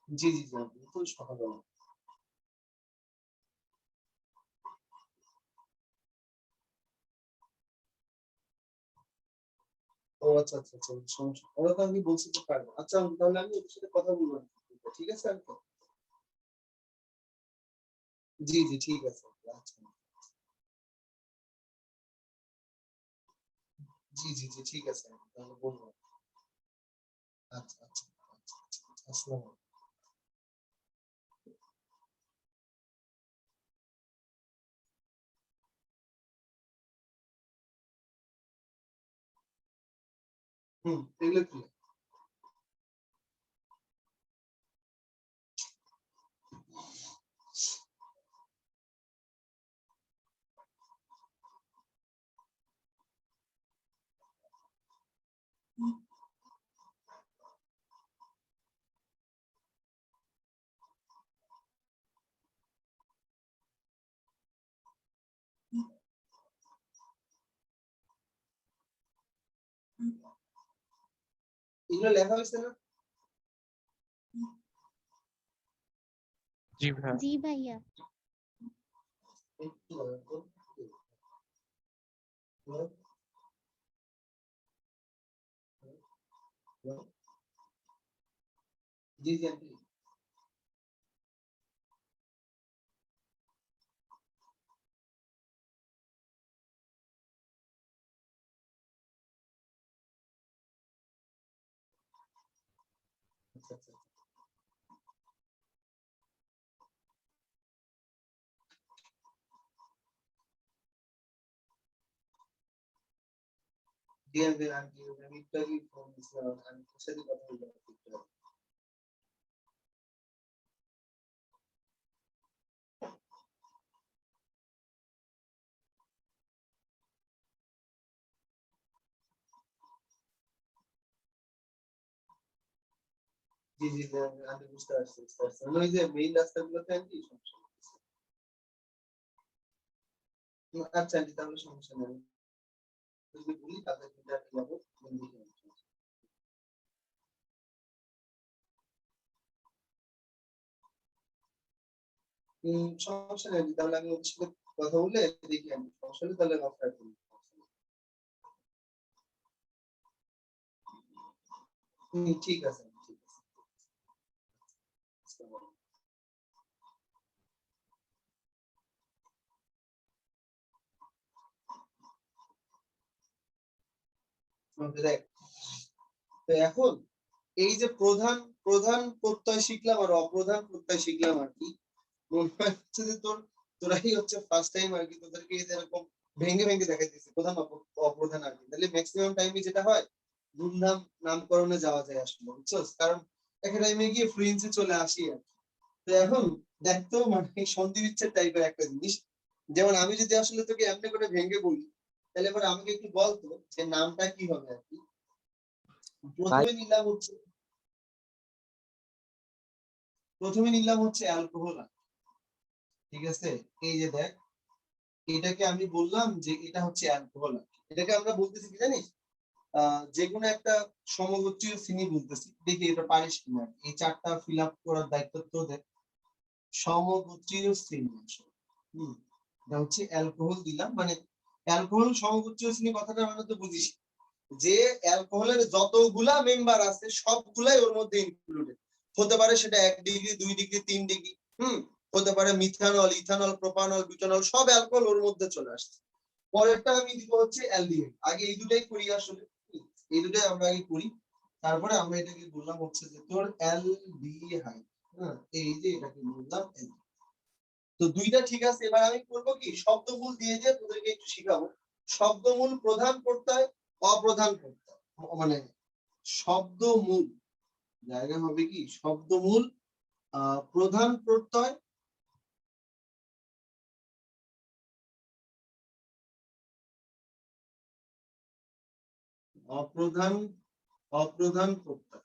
জি জি জি আপনি তো সকালবেলা। ও আচ্ছা আচ্ছা আচ্ছা সমস্যা, ওরা তো আমি বলছি তো পারবো। আচ্ছা uncle, তাহলে আমি ওদের সাথে কথা বলবো uncle, ঠিক আছে uncle? জি জি ঠিক আছে আচ্ছা। জি জি জি ঠিক আছে uncle, তাহলে বলবো। আচ্ছা আচ্ছা আচ্ছা আচ্ছা আচ্ছা, আসসালামু আলাইকুম। এগুলো কি? এগুলো লেখা হয়েছে না? জি ভাইয়া। জি ভাইয়া। একটু ভালো করে। জি জি আন্টি। আচ্ছা আচ্ছা জি আন্টি আন্টি আমি একটু আগে ফোন দিয়েছিলাম আমি তোর সাথে কথা বললাম একটু আগে। জি জি জি, আমি বুঝতে পারছি বুঝতে পারছি মানে ওই যে মেইন রাস্তাগুলোতে আন্টি সমস্যা হচ্ছে। আচ্ছা আন্টি তাহলে সমস্যা নেই যদি বলি তাদের দুইটা যাবো দেখে আসবো। সমস্যা নেই আন্টি, তাহলে আমি ওর সাথে কথা বলে দেখি আমি সমস্যা হলে তাহলে অফার করি। ঠিক আছে ঠিক আছে। আসসালামু আলাইকুম। দেখ তো এখন এই যে প্রধান প্রধান প্রত্যয় শিখলাম আর অপ্রধান প্রত্যয় শিখলাম আর কি মনে হচ্ছে যে তোরাই হচ্ছে ফার্স্ট টাইম আর কি তোদেরকে এই যে এরকম ভেঙে ভেঙে দেখাইতেছি প্রধান অপ্রধান আর কি তাহলে ম্যাক্সিমাম টাইমে যেটা হয় ধুমধাম নামকরণে যাওয়া যায় আসলে বুঝছস কারণ একটা টাইমে গিয়ে ফ্লুয়েন্সি চলে আসি আর কি। তো এখন দেখতো মানে সন্ধি বিচ্ছেদ টাইপের একটা জিনিস যেমন আমি যদি আসলে তোকে এমনি করে ভেঙে বলি তাহলে এবার আমাকে একটু বলতো যে নামটা কি হবে আর কি। প্রথমে নিলাম হচ্ছে অ্যালকোহল ঠিক আছে এই যে দেখ এটাকে আমি বললাম যে এটা হচ্ছে অ্যালকোহল এটাকে আমরা বলতেছি কি জানিস যে কোনো একটা সমগোত্রীয় শ্রেণী বলতেছি দেখি এটা পারিস কিনা এই চারটা ফিল আপ করার দায়িত্ব তোদের সমগোত্রীয় শ্রেণী আসলে এটা হচ্ছে অ্যালকোহল দিলাম মানে অ্যালকোহল সমগোত্রীয় শ্রেণী কথাটা মানে তো বুঝিস যে অ্যালকোহলের যতগুলা মেম্বার আছে সবগুলাই ওর মধ্যে ইনক্লুডেড হতে পারে সেটা 1 ডিগ্রি 2 ডিগ্রি 3 ডিগ্রি হতে পারে মিথানল ইথানল প্রোপানল বিউটানল সব অ্যালকোহল ওর মধ্যে চলে আসছে। পরেরটা আমি দিব হচ্ছে অ্যালডিহাইড আগে এই দুটাই করি আসলে এই দুটাই আমরা আগে করি তারপরে আমরা এটাকে বললাম হচ্ছে যে তোর অ্যালডিহাইড হ্যাঁ এই যে এটাকে বললাম তো দুইটা ঠিক আছে এবার আমি করব কি শব্দমূল দিয়ে যে তোদেরকে একটু শিখাবো শব্দমূল প্রধান প্রত্যয় অপ্রধান প্রত্যয় মানে শব্দমূল জায়গা হবে কি শব্দমূল প্রধান প্রত্যয় অপ্রধান অপ্রধান প্রত্যয়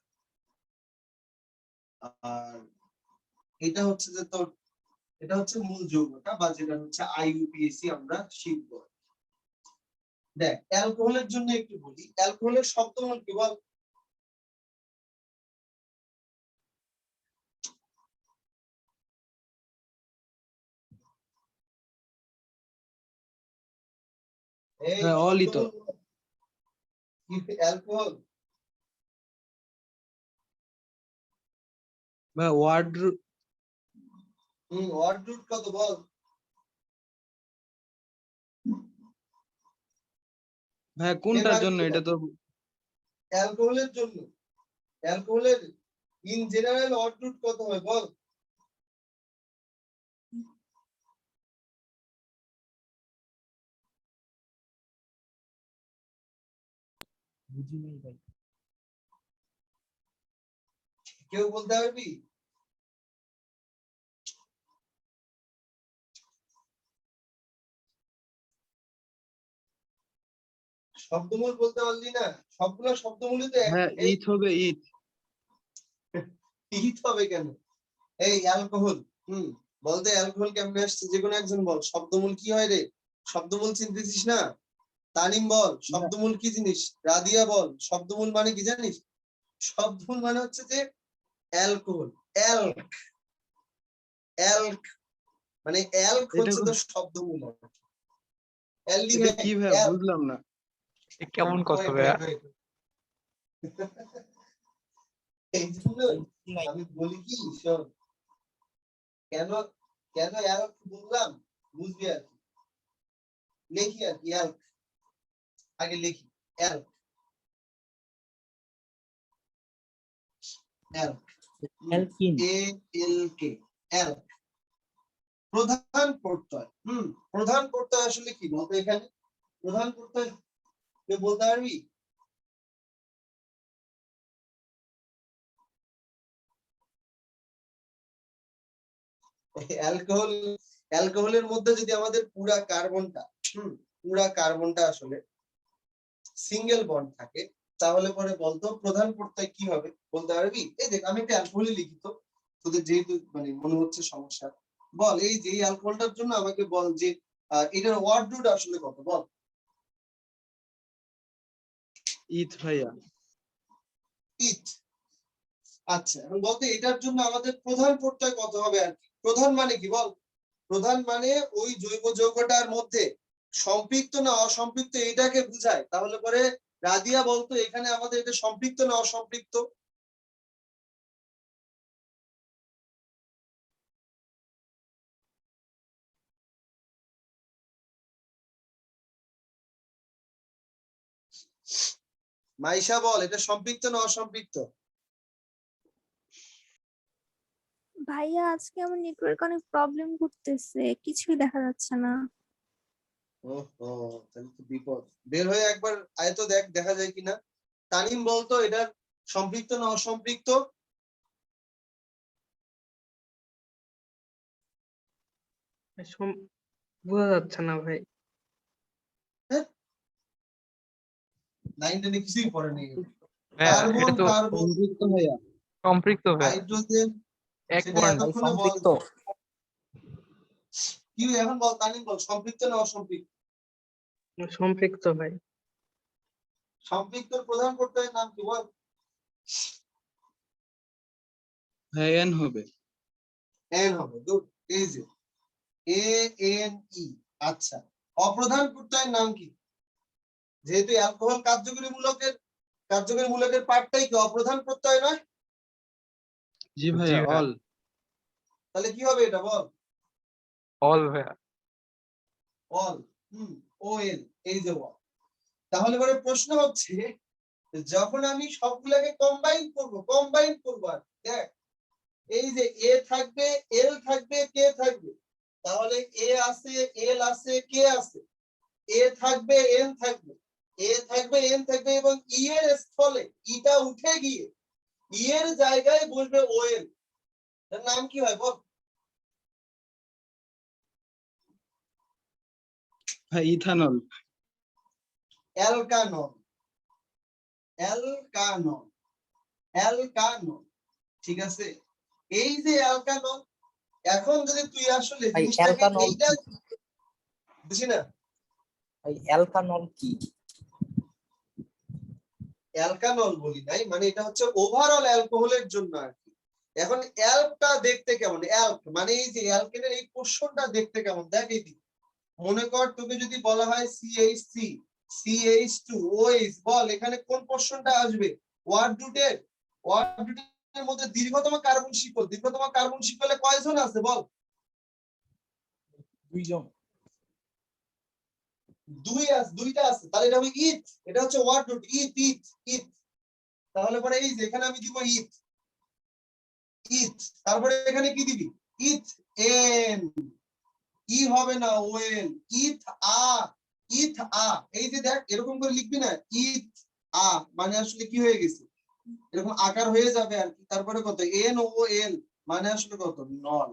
আর এটা হচ্ছে যে তোর এটা হচ্ছে মূল যৌগটা বা যেটা হচ্ছে আইইউপিএসসি আমরা শিখবো। দেখ অ্যালকোহলের জন্য একটু বলি অ্যালকোহলের শব্দমূল কি বল এই হ্যাঁ অলি তো অ্যালকোহল ওয়ার্ড ওয়ার্ড রুট কত বল ভাই কোনটার জন্য এটা তো অ্যালকোহলের জন্য অ্যালকোহলের ইন জেনারেল ওয়ার্ড রুট কত হয় বল বুঝি নাই ভাই কেউ বলতে পারবি শব্দমূল বলতে পারলি না সবগুলো শব্দমূলই তো এক হ্যাঁ এই ইথ হবে ইথ হিট হবে কেন এই অ্যালকোহল বলতে অ্যালকোহল কেমনে আসছে যে কোনো একজন বল শব্দমূল কি হয় রে শব্দমূল চিনতেছিস না তানিম বল শব্দমূল কি জিনিস রাদিয়া বল শব্দমূল মানে কি জানিস শব্দমূল মানে হচ্ছে যে অ্যালকোহল, অ্যাল্ক, অ্যাল্ক মানে অ্যাল্ক এটা হচ্ছে তো শব্দমূল। এটা কি ভাই বুঝলাম না। কেমন কথা ভাইয়া? এই জন্য আমি বলি কি, শোন, কেন কেন অ্যাল্ক বললাম বুঝবি আর কি। লিখি আর কি, অ্যাল্ক আগে লিখি, অ্যাল্ক, অ্যাল্ক, অ্যালকিন। ALK, অ্যাল্ক। প্রধান প্রত্যয়, প্রধান প্রত্যয় আসলে কি বলতো? এখানে প্রধান প্রত্যয় তুই বলতে পারবি? অ্যালকোহল, অ্যালকোহলের মধ্যে যদি আমাদের পুরা কার্বনটা, পুরা কার্বনটা আসলে সিঙ্গেল বন্ড থাকে, তাহলে পরে বলতো প্রধান প্রত্যয় কি হবে বলতে পারবি? এই দেখ আমি একটা অ্যালকোহলে লিখি তো, তোদের যেহেতু মানে মনে হচ্ছে সমস্যা, বল এই যে এই অ্যালকোহলটার জন্য আমাকে বল যে এটার ওয়ার্ড রুট আসলে কত, বল। ইথ ভাইয়া। ইথ। আচ্ছা, এখন বলতে এটার জন্য আমাদের প্রধান প্রত্যয় কত হবে আর কি? প্রধান মানে কি বল? প্রধান মানে ওই জৈব যৌগটার মধ্যে সম্পৃক্ত না অসম্পৃক্ত এটাকে বুঝায়। তাহলে পরে রাদিয়া বলতো এখানে আমাদের এটা সম্পৃক্ত না অসম্পৃক্ত? মাইশা বল, এটা সম্পৃক্ত না অসম্পৃক্ত? ভাইয়া আজকে আমার নেটওয়ার্ক অনেক প্রবলেম করতেছে, কিছুই দেখা যাচ্ছে না। ওহো, তাহলে তো বিপদ। বের হয়ে একবার আয় তো, দেখ দেখা যায় কিনা। তানিম বলতো এটা সম্পৃক্ত না অসম্পৃক্ত? বোঝা যাচ্ছে না ভাই। লাইনটা নিয়ে কিছুই পড়ে নেই। ভাইয়া, কার্বন, এটা তো কার্বন, সম্পৃক্ত ভাইয়া। সম্পৃক্ত ভাইয়া, হাইড্রোজেন, এক সেটা বন্ড। এতক্ষণে বল। কি এখন বল, তানিম বল, সম্পৃক্ত না অসম্পৃক্ত? সম্পৃক্ত ভাই। সম্পৃক্ত প্রধান প্রত্যয়ের নাম কি বল? হ্যাঁ এন হবে। এন হবে, গুড, এই যে ANE। আচ্ছা, অপ্রধান প্রত্যয়ের নাম কি? যেহেতু অ্যালকোহল কার্যকরী মূলকের পার্টটাই কি অপ্রধান প্রত্যয় নয়? জি ভাইয়া, ভাইয়া। অল। তাহলে কি হবে এটা বল? অল ভাইয়া। অল, OL, এই যে অল। তাহলে পরে প্রশ্ন হচ্ছে, যখন আমি সবগুলোকে কম্বাইন করবো আর দেখ, এই যে এ থাকবে, এল থাকবে, কে থাকবে, তাহলে এ আছে, এল আছে, কে আছে, এ থাকবে, এন থাকবে, এ থাকবে, এন থাকবে, এবং ই এর স্থলে ইটা উঠে গিয়ে ই এর জায়গায় বসবে ওএল। এর নাম কি হয় বল? ভাই ইথানল। অ্যালকানল, অ্যালকানল, অ্যালকানল, ঠিক আছে? এই যে অ্যালকানল, এখন যদি তুই আসলে ভাই জিনিসটাকে অ্যালকানল এইটা বুঝি না, ভাই অ্যালকানল কি? অ্যালকানল বলি নাই, মানে এটা হচ্ছে ওভারঅল অ্যালকোহলের জন্য আর কি। এখন অ্যাল্কটা দেখতে কেমন? অ্যাল্ক মানে এই যে অ্যালকেনের এই পোর্শনটা দেখতে কেমন দেখ এদিকে। মনে কর তোকে যদি বলা হয় CH3 CH2OH, বল এখানে কোন পোর্শনটা আসবে? ওয়ার্ড রুটের, ওয়ার্ড রুটের মধ্যে দীর্ঘতম কার্বন শিকলে কয়জন আছে বল? দুইজন। দুইটা আছে, তাহলে এটা হবে ইথ, এটা হচ্ছে ওয়ার্ড রুট, ইথ ইথ ইথ। তাহলে পরে এই যে এখানে আমি দিব ইথ, ইথ, তারপরে এখানে কি দিবি? ইথ এন, ই হবে না ওয়েল, ইথ আ, ইথ আ, এই যে দেখ এরকম করে লিখবি না, ইথ আ মানে আসলে কি হয়ে গেছে, এরকম আকার হয়ে যাবে আর কি। তারপরে কত NOL মানে আসলে কত নল,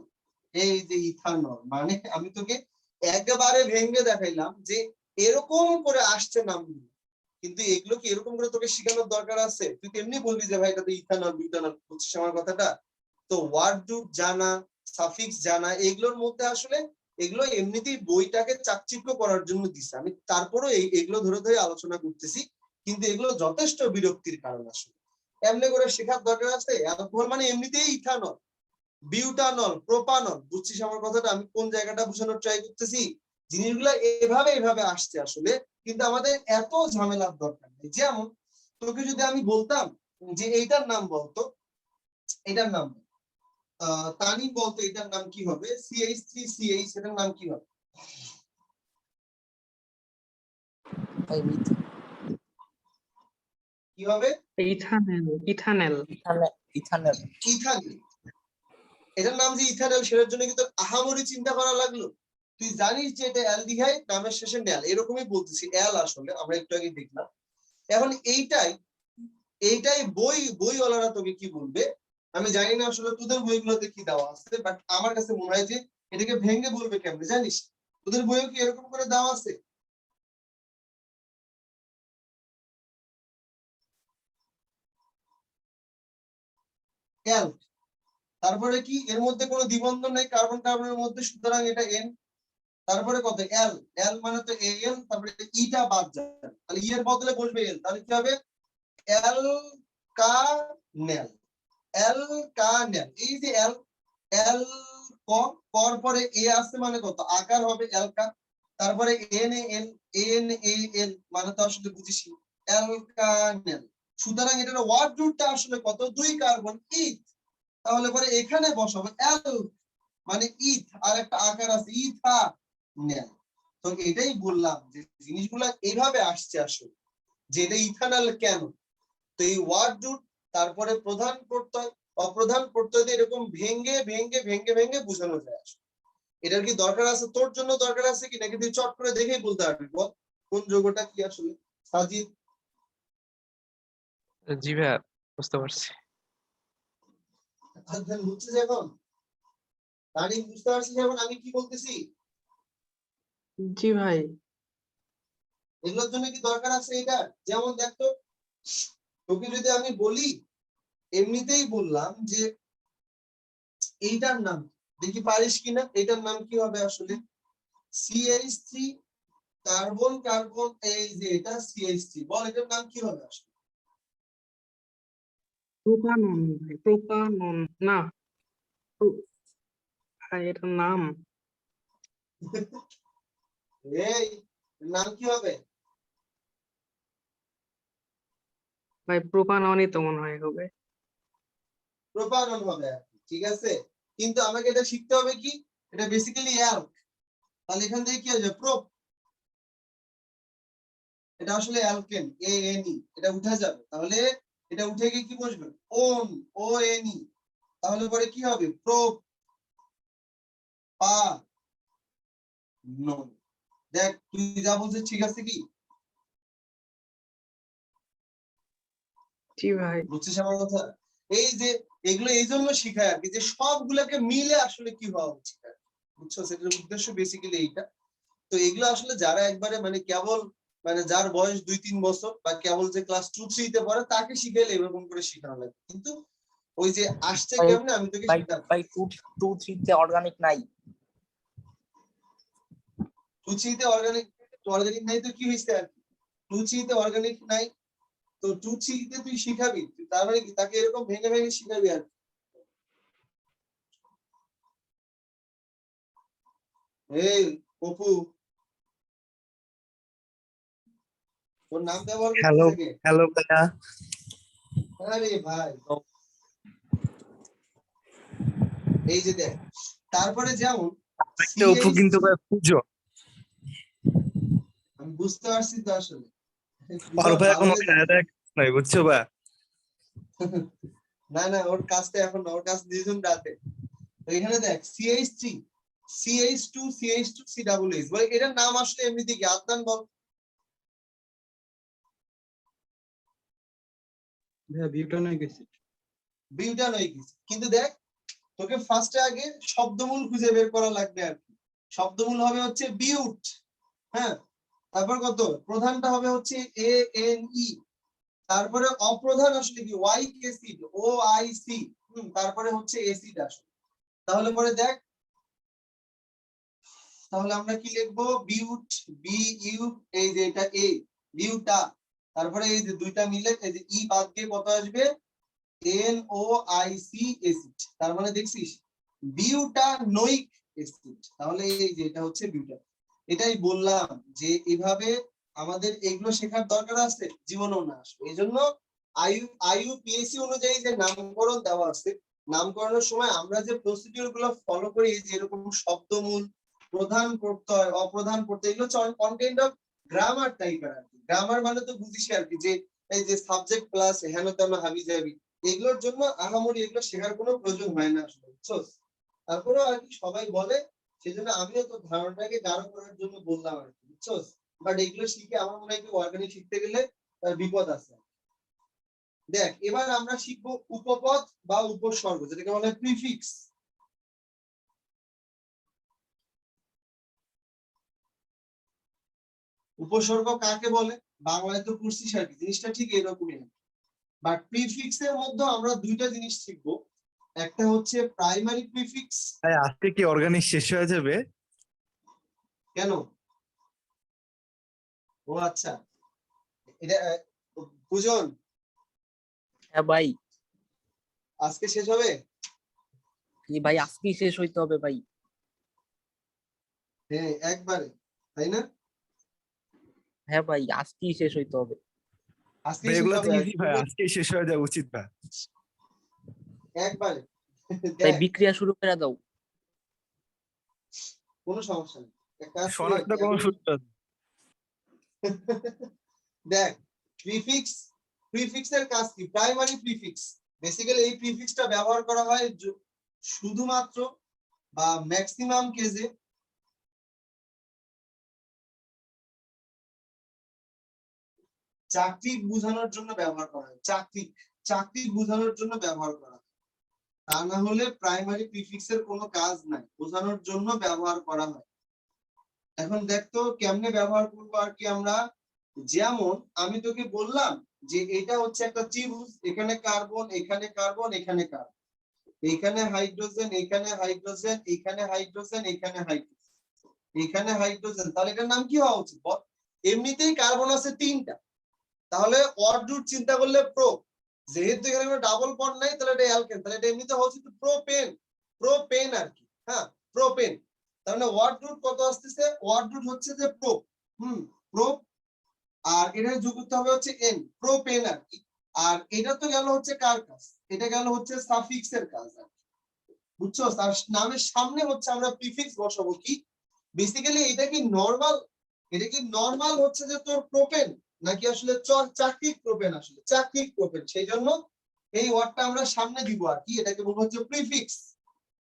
এই যে ইথানল। মানে আমি তোকে একেবারে ভেঙে দেখাইলাম যে এরকম করে আসছে নামগুলো, কিন্তু এগুলো কি এরকম করে তোকে শেখানোর দরকার আছে? তুই তেমনি বলবি যে ভাই এটা তো ইথানল বিউটানল, বুঝছিস আমার কথাটা? তো ওয়ার্ড রুট জানা, সাফিক্স জানা, এগুলোর মধ্যে আসলে এগুলো এমনিতেই বইটাকে চাকচিক্য করার জন্য দিছে। আমি তারপরও এগুলো ধরে ধরে আলোচনা করতেছি, কিন্তু এগুলো যথেষ্ট বিরক্তির কারণ আসলে। এমনি করে শেখার দরকার আছে? অ্যালকোহল মানে এমনিতেই ইথানল, বিউটানল, প্রোপানল। বুঝছিস আমার কথাটা? আমি কোন জায়গাটা বোঝানোর ট্রাই করতেছি? জিনিসগুলো এভাবে এভাবে আসছে আসলে, কিন্তু আমাদের এত ঝামেলার দরকার নেই। যেমন তোকে যদি আমি বলতাম যে এইটার নাম বলতো, এটার নাম তানিম বলতো, এটার নাম কি হবে? CH3CH, এটার নাম কি হবে? ভাই কি হবে? ইথানেল। ইথানেল। ইথানেল। ইথানল। এটার নাম যে ইথানল, সেটার জন্য কিন্তু আহামরি চিন্তা করা লাগলো? তুই জানিস যে এটা অ্যালডিহাইড, নামের শেষে ন্যাল, এরকমই বলতেছি অ্যাল আসলে, আমরা একটু আগে দেখলাম। এখন এইটাই বইওয়ালারা তোকে কি বলবে আমি জানি না আসলে, তোদের বইগুলোতে কি দেওয়া আছে, বাট আমার কাছে মনে হয় যে এটাকে ভেঙে বলবে কেমনে জানিস? তোদের বইও কি এরকম করে দেওয়া আছে? অ্যাল, তারপরে কি এর মধ্যে কোনো দ্বিবন্ধন নেই কার্বন কার্বনের মধ্যে, সুতরাং এটা এন। তারপরে কত? এল, এল মানে তো এল, তারপরে ইটা বাদ যায়, তাহলে ই এর বদলে বসবে এল, তাহলে কি হবে? অ্যালকানেল। অ্যালকানেল, এই যে এল, এল কর পরে এ আসছে মানে কত? আকার হবে অ্যালকা। তারপরে এন এল, এন এল মানে তো আসলে বুঝিস অ্যালকানেল। সুতরাং এটার ওয়ার্ড রুটটা আসলে কত? 2 কার্বন, ইথ। তাহলে পরে এখানে বসাবো অ্যাল মানে ইথ, আর একটা আকার আছে ইথা নেল। তো এটাই বললাম যে জিনিসগুলা এইভাবে আসছে আসলে, যে এটা ইথানল কেন। তো এই ওয়ার্ড রুট, তারপরে প্রধান প্রত্যয়, অপ্রধান প্রত্যয় দিয়ে এরকম ভেঙ্গে ভেঙ্গে ভেঙ্গে ভেঙ্গে বোঝানো যায় আসলে। এটার কি দরকার আছে? তোর জন্য দরকার আছে কি, নাকি তুই চট করে দেখেই বলতে পারবি? বল কোন যোগ্যটা কি আসলে। সাজিদ, জি ভাইয়া, বুঝতে পারছি। বুঝছিস এখন? তারিখ বুঝতে পারছিস এখন আমি কি বলতেছি? জি ভাই। এগুলোর জন্য কি দরকার আছে এটা? যেমন দেখতো, তোকে যদি আমি বলি, এমনিতেই বললাম যে এইটার নাম দেখি পারিস কিনা, এটার নাম কি হবে আসলে? CH3 কার্বন কার্বন, এই যে এটা CH3, বল এটার নাম কি হবে আসলে? প্রোপানন ভাই, প্রোপানন না। ভাই এটার নাম এই নাম কি হবে? ভাই প্রোপাননই তো মনে হয় হবে। প্রোপানন হবে আর কি, ঠিক আছে। কিন্তু আমাকে এটা শিখতে হবে কি, এটা বেসিক্যালি অ্যালক, তাহলে এখান থেকে কি হবে? প্রোপ, এটা আসলে অ্যালকেন, ANE, এটা উঠে যাবে, তাহলে এটা উঠে গিয়ে কি বসবে? One, ONE। তাহলে পরে কি হবে? প্রোপ পা নন। দেখ তুই যা বলছিস ঠিক আছে কি? জি ভাই। বুঝছিস আমার কথা? এই যে এগুলো এই জন্য শিখায় আর কি, যে সবগুলোকে মিলে আসলে কি হওয়া উচিত, বুঝছো? সেটার উদ্দেশ্য বেসিক্যালি এইটা। তো এগুলো আসলে যারা একবারে মানে কেবল, মানে যার বয়স 2-3 বছর বা কেবল যে ক্লাস 2-3 তে পড়ে, তাকে শিখাইলে এরকম করে শেখানো লাগে। কিন্তু ওই যে আসছে ভাই কেমনে আমি তোকে ভাই শিখাবো। ভাই 2-3 তে অর্গানিক নাই। 2-3 তে অর্গানিক, অর্গানিক নাই তো কি হয়েছে আর কি? 2-3 তে অর্গানিক নাই, তো 2-3 তে তুই শিখাবি, তার মানে কি তাকে এরকম ভেঙে ভেঙে শিখাবি আর কি। এই অপু, তোর নাম ব্যবহার হ্যালো, করতেছে কে? হ্যালো ভাইয়া। আরে ভাই, এই যে দেখ, তারপরে যেমন একটা অপু কিন্তু ভাই পুজো, আমি বুঝতে পারছি তো আসলে, আর বুঝা ভাই কোনো ভালোই খায় দেখ নাই, বুঝছো ভাই? না না, ওর কাজটা এখন না, ওর কাজ দিয়েছেন রাতে। তো এখানে দেখ CH3, CH2, CH2, CH, বলে এটার নাম আসলে এমনিতে কি? আদনান বল। ভাইয়া বিউটানিক অ্যাসিড। Butanoic acid. কিন্তু দেখ, তোকে ফার্স্টে আগে শব্দমূল খুঁজে বের করা লাগবে আর কি। শব্দমূল হবে হচ্ছে বিউট, হ্যাঁ। তারপর কত? প্রধানটা হবে হচ্ছে ANE। তারপরে অপ্রধান আসলে কি? ওয়াইক অ্যাসিড, OIC। তারপরে হচ্ছে অ্যাসিড আসলে। তাহলে পরে দেখ, তাহলে আমরা কি লিখবো? বিউট, BU, এই যে এটা A, বিউটা। তারপরে এই যে দুইটা মিলে এই যে ই বাদ দিয়ে কত আসবে? NOIC অ্যাসিড, তার মানে দেখছিস বিউটানোইক অ্যাসিড, তাহলে এই যে এটা হচ্ছে বিউটা। এটাই বললাম যে এভাবে আমাদের এগুলো শেখার দরকার আছে, জীবনেও না আসবে। এই জন্য IUPAC অনুযায়ী যে নামকরণ দেওয়া আছে, নামকরণের সময় আমরা যে প্রসিডিউর গুলো ফলো করি, যে এরকম শব্দমূল, প্রধান প্রত্যয়, অপ্রধান প্রত্যয়, এগুলো কন্টেন্ট অফ গ্রামার টাইপের আর কি। গ্রামার মানে তো বুঝিস আর কি, যে এই যে সাবজেক্ট প্লাস হেন তেন হাবি যাবি, এগুলোর জন্য আহামরি এগুলো শেখার কোনো প্রয়োজন হয় না আসলে, বুঝছো? তারপরে আর কি সবাই বলে, সেজন্য আমিও তো ধারণাটাকে গাঢ় করার জন্য বললাম আর কি, বুঝছো? বাট এগুলো শিখে আমার মনে হয় কি অর্গানিক শিখতে গেলে তার বিপদ আছে। দেখ এবার আমরা শিখবো উপপদ বা উপসর্গ, যেটাকে বলা হয় প্রিফিক্স। উপসর্গ কাকে বলে বাংলায় তো পড়ছিস আর কি, জিনিসটা ঠিক এরকমই। বাট প্রিফিক্স এর মধ্যে আমরা দুইটা জিনিস শিখবো, একটা হচ্ছে প্রাইমারি প্রিফিক্স। আজকে কি অর্গানিক শেষ হয়ে যাবে? কেন? ও আচ্ছা, এটা পূজন হ্যাঁ ভাই। আজকে শেষ হবে? জি ভাই, আজকেই শেষ হইতে হবে ভাই। হ্যাঁ একবারে, তাই না? হ্যাঁ ভাই, আজকেই শেষ হইতে হবে। আজকে ভাই শেষ এগুলো তো হবে ইজি ভাই, আজকেই শেষ হয়ে যাওয়া উচিত ভাই। একবারে। তাই দেখ, বিক্রিয়া শুরু করে দাও। কোনো সমস্যা নেই, এক কাজ করি শনাক্ত আর কি, কোন এখন সূত্র? দেখ প্রিফিক্স এর কাজ কি? প্রাইমারি প্রিফিক্স, বেসিক্যালি এই প্রিফিক্সটা ব্যবহার করা হয় শুধুমাত্র বা ম্যাক্সিমাম কেসে চাকরিক বোঝানোর জন্য ব্যবহার করা হয়, চাকরিক বোঝানোর জন্য ব্যবহার করা হয়। তা না হলে প্রাইমারি প্রিফিক্স এর কোনো কাজ নাই, বোঝানোর জন্য ব্যবহার করা হয়। এখন দেখতো কেমনে ব্যবহার করবো আর কি আমরা। যেমন আমি তোকে বললাম যে এটা হচ্ছে একটা ত্রিভুজ, এখানে কার্বন, এখানে কার্বন, এখানে কার্বন, এখানে হাইড্রোজেন, এখানে হাইড্রোজেন, এখানে হাইড্রোজেন, এখানে হাইড্রোজেন, এখানে হাইড্রোজেন, তাহলে এটার নাম কি হওয়া উচিত বল? এমনিতেই কার্বন আছে 3টা, তাহলে অড রুট চিন্তা করলে প্রো, যেহেতু এখানে কোনো ডাবল বন্ড নাই তাহলে এটা অ্যালকেন, তাহলে এটা এমনিতে হওয়া উচিত প্রোপেন আর কি। হ্যাঁ প্রোপেন, তার মানে ওয়ার্ড রুট কত আসতেছে? ওয়ার্ড রুট হচ্ছে যে প্রো, প্রো, আর এখানে যোগ করতে হবে হচ্ছে এন, প্রোপেন আর কি। আর এটা তো গেল হচ্ছে কার কাজ? এটা গেল হচ্ছে সাফিক্স এর কাজ আর কি, বুঝছো? তার নামের সামনে হচ্ছে আমরা প্রিফিক্স বসাবো কি? বেসিক্যালি এটা কি নরমাল, এটা কি নরমাল হচ্ছে যে তোর প্রোপেন, নাকি আসলে চাকরিক প্রোপেন? আসলে চাকরিক প্রোপেন, সেই জন্য এই ওয়ার্ডটা আমরা সামনে দিব আর কি, এটাকে বলবো হচ্ছে প্রিফিক্স।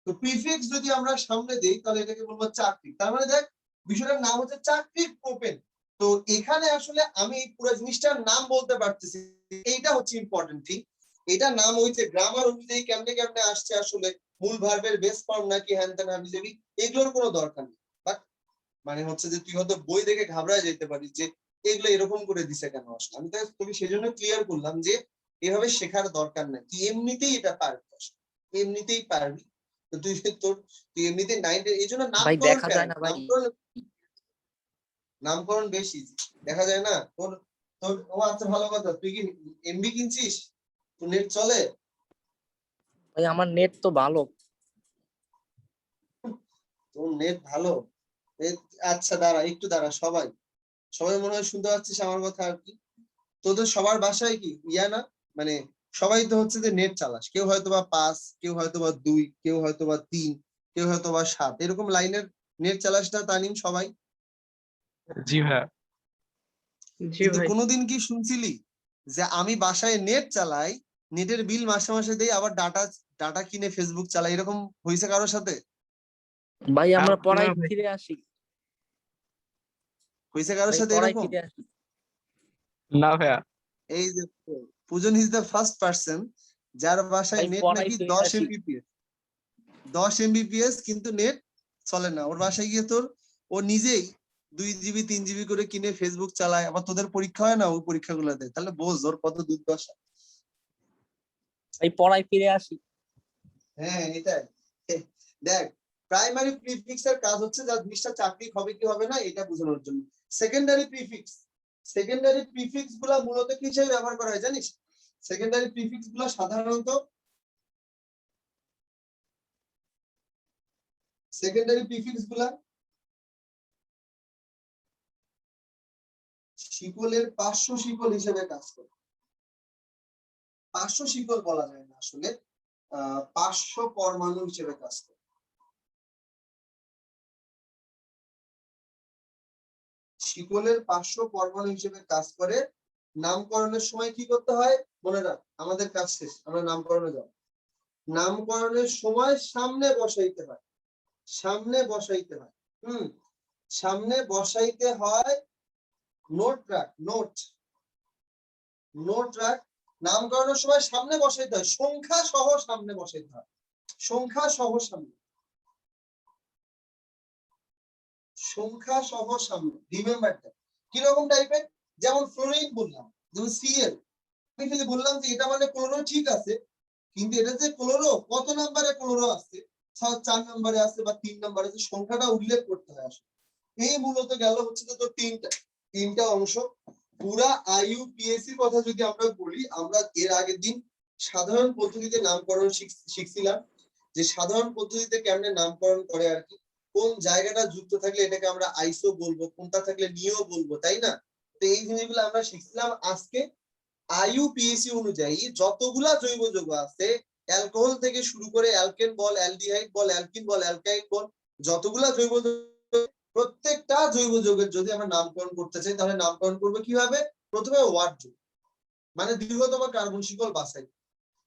তো প্রিফিক্স যদি আমরা সামনে দেই তাহলে এটাকে বলবো চাকরিক। তার মানে দেখ বিষয়টার নাম হচ্ছে চাকরিক প্রোপেন। তো এখানে আসলে আমি পুরো জিনিসটার নাম বলতে পারতেছি, এইটা হচ্ছে ইম্পর্টেন্ট থিং। এটা নাম হইছে গ্রামার অনুযায়ী কেমনে কেমনে আসছে, আসলে মূল ভার্বের বেস ফর্ম নাকি হ্যান ত্যান হাবিজাবি, এগুলোর কোনো দরকার নেই। বাট মানে হচ্ছে যে তুই হয়তো বই দেখে ঘাবড়ায় যেতে পারিস যে এগুলো এরকম করে দিছে কেন আসলে। আমি তোকে সেজন্য ক্লিয়ার করলাম যে এভাবে শেখার দরকার নাই, তুই এমনিতেই এটা পারবি, এমনিতেই পারবি। তো তুই এমনিতে 9 এই জন্য ভাই নামকরণ দেখা যায় না ভাই। নামকরণ বেশি দেখা যায় না তোর। তোর ও আচ্ছা ভালো কথা, তুই কি এমবি কিনছিস? তোর নেট চলে? ভাই আমার নেট তো ভালো। তোর নেট ভালো? আচ্ছা দাঁড়া একটু দাঁড়া, সবাই সবাই মনে হয় শুনতে পাচ্ছিস আমার কথা আর কি। তোদের সবার বাসায় কি ইয়া না, মানে সবাই তো হচ্ছে যে নেট চালাস, কেউ হয়তো বা 5, কেউ হয়তো বা 2, কেউ হয়তো বা 3, কেউ হয়তো বা 7, এরকম লাইনের নেট চালাস না তানিম সবাই? জি ভাই। জি কিন্তু ভাই। কোনোদিন কি শুনছিলি যে আমি বাসায় নেট চালাই, নেটের বিল মাসে মাসে দেই, আবার ডাটা কিনে ফেসবুক চালাই, এরকম হয়েছে কারোর সাথে? ভাই আমরা না পড়াই ভাই। ফিরে আসি। হয়েছে কারোর ভাই সাথে পড়াই এরকম? ফিরে আসি। না ভাইয়া। এই যে পূজন ইজ দ্য ফার্স্ট পার্সন যার বাসায় ভাই নেট পড়াই নাকি ফিরে 10 আসি। এমবিপিএস, 10 এমবিপিএস, কিন্তু নেট চলে না ওর বাসায় গিয়ে। তোর ও নিজেই 2 জিবি 3 জিবি করে কিনে ফেসবুক চালায়, আবার তোদের পরীক্ষা হয় না ওই পরীক্ষাগুলো দেয়, তাহলে বোঝ ওর কত দুর্দশা। ভাই পড়াই ফিরে আসি। হ্যাঁ এটাই। দেখ প্রাইমারি প্রিফিক্স এর কাজ হচ্ছে যা জিনিসটা চাকরি হবে কি হবে না এটা বোঝানোর জন্য। সেকেন্ডারি প্রিফিক্স গুলা মূলত কি হিসেবে ব্যবহার করা হয় জানিস? সেকেন্ডারি প্রিফিক্স গুলো সাধারণত শিকলের পার্শ্ব শিকল হিসেবে কাজ করে। পার্শ্ব শিকল বলা যায় না আসলে, পার্শ্ব পরমাণু হিসেবে কাজ করে। শিকলের পার্শ্ব পরমাণু হিসেবে কাজ করে। নামকরণের সময় কি করতে হয় মনে রাখ, আমাদের কাজ শেষ, আমরা নামকরণে যাব। নামকরণের সময় সামনে বসাইতে হয়, সামনে বসাইতে হয়। সামনে বসাইতে হয় নোট রাখ, নোট রাখ। নামকরণের সময় সামনে বসাইতে হয়, সংখ্যা সহ সামনে বসাইতে হয়, সংখ্যা সহ সামনে, সংখ্যা সহ সামনে। Remember that. কিরকম টাইপের, যেমন ফ্লোরিন বললাম, যেমন সিএল, আমি খালি বললাম যে এটা মানে ক্লোরো, ঠিক আছে, কিন্তু এটা যে ক্লোরো কত নম্বরে ক্লোরো আছে, 4 নম্বরে আছে বা 3 নম্বরে আছে, সংখ্যাটা উল্লেখ করতে হয় আসলে। এই মূলত গেল হচ্ছে তো তিনটা অংশ। পুরা আইইউপিএসসি কথা যদি আমরা বলি, আমরা এর আগের দিন সাধারণ পদ্ধতিতে নামকরণ শিখছিলাম, যে সাধারণ পদ্ধতিতে কেমনে নামকরণ করে আর কি, কোন জায়গাটা যুক্ত থাকলে এটাকে আমরা আইসো বলবো, কোনটা থাকলে নিও বলবো, তাই না? তো এই জিনিসগুলো আমরা শিখছিলাম। আজকে আইইউপিএসসি অনুযায়ী যতগুলা জৈব যৌগ আছে, অ্যালকোহল থেকে শুরু করে অ্যালকেন বল, অ্যালডিহাইড বল, অ্যালকিন বল, অ্যালকাইন বল, যতগুলা জৈব যৌগ, প্রত্যেকটা জৈব যৌগের যদি আমরা নামকরণ করতে চাই তাহলে নামকরণ করবো কিভাবে? প্রথমে ওয়ার্ড যুগ, মানে দীর্ঘতম কার্বন শিকল বাছাই।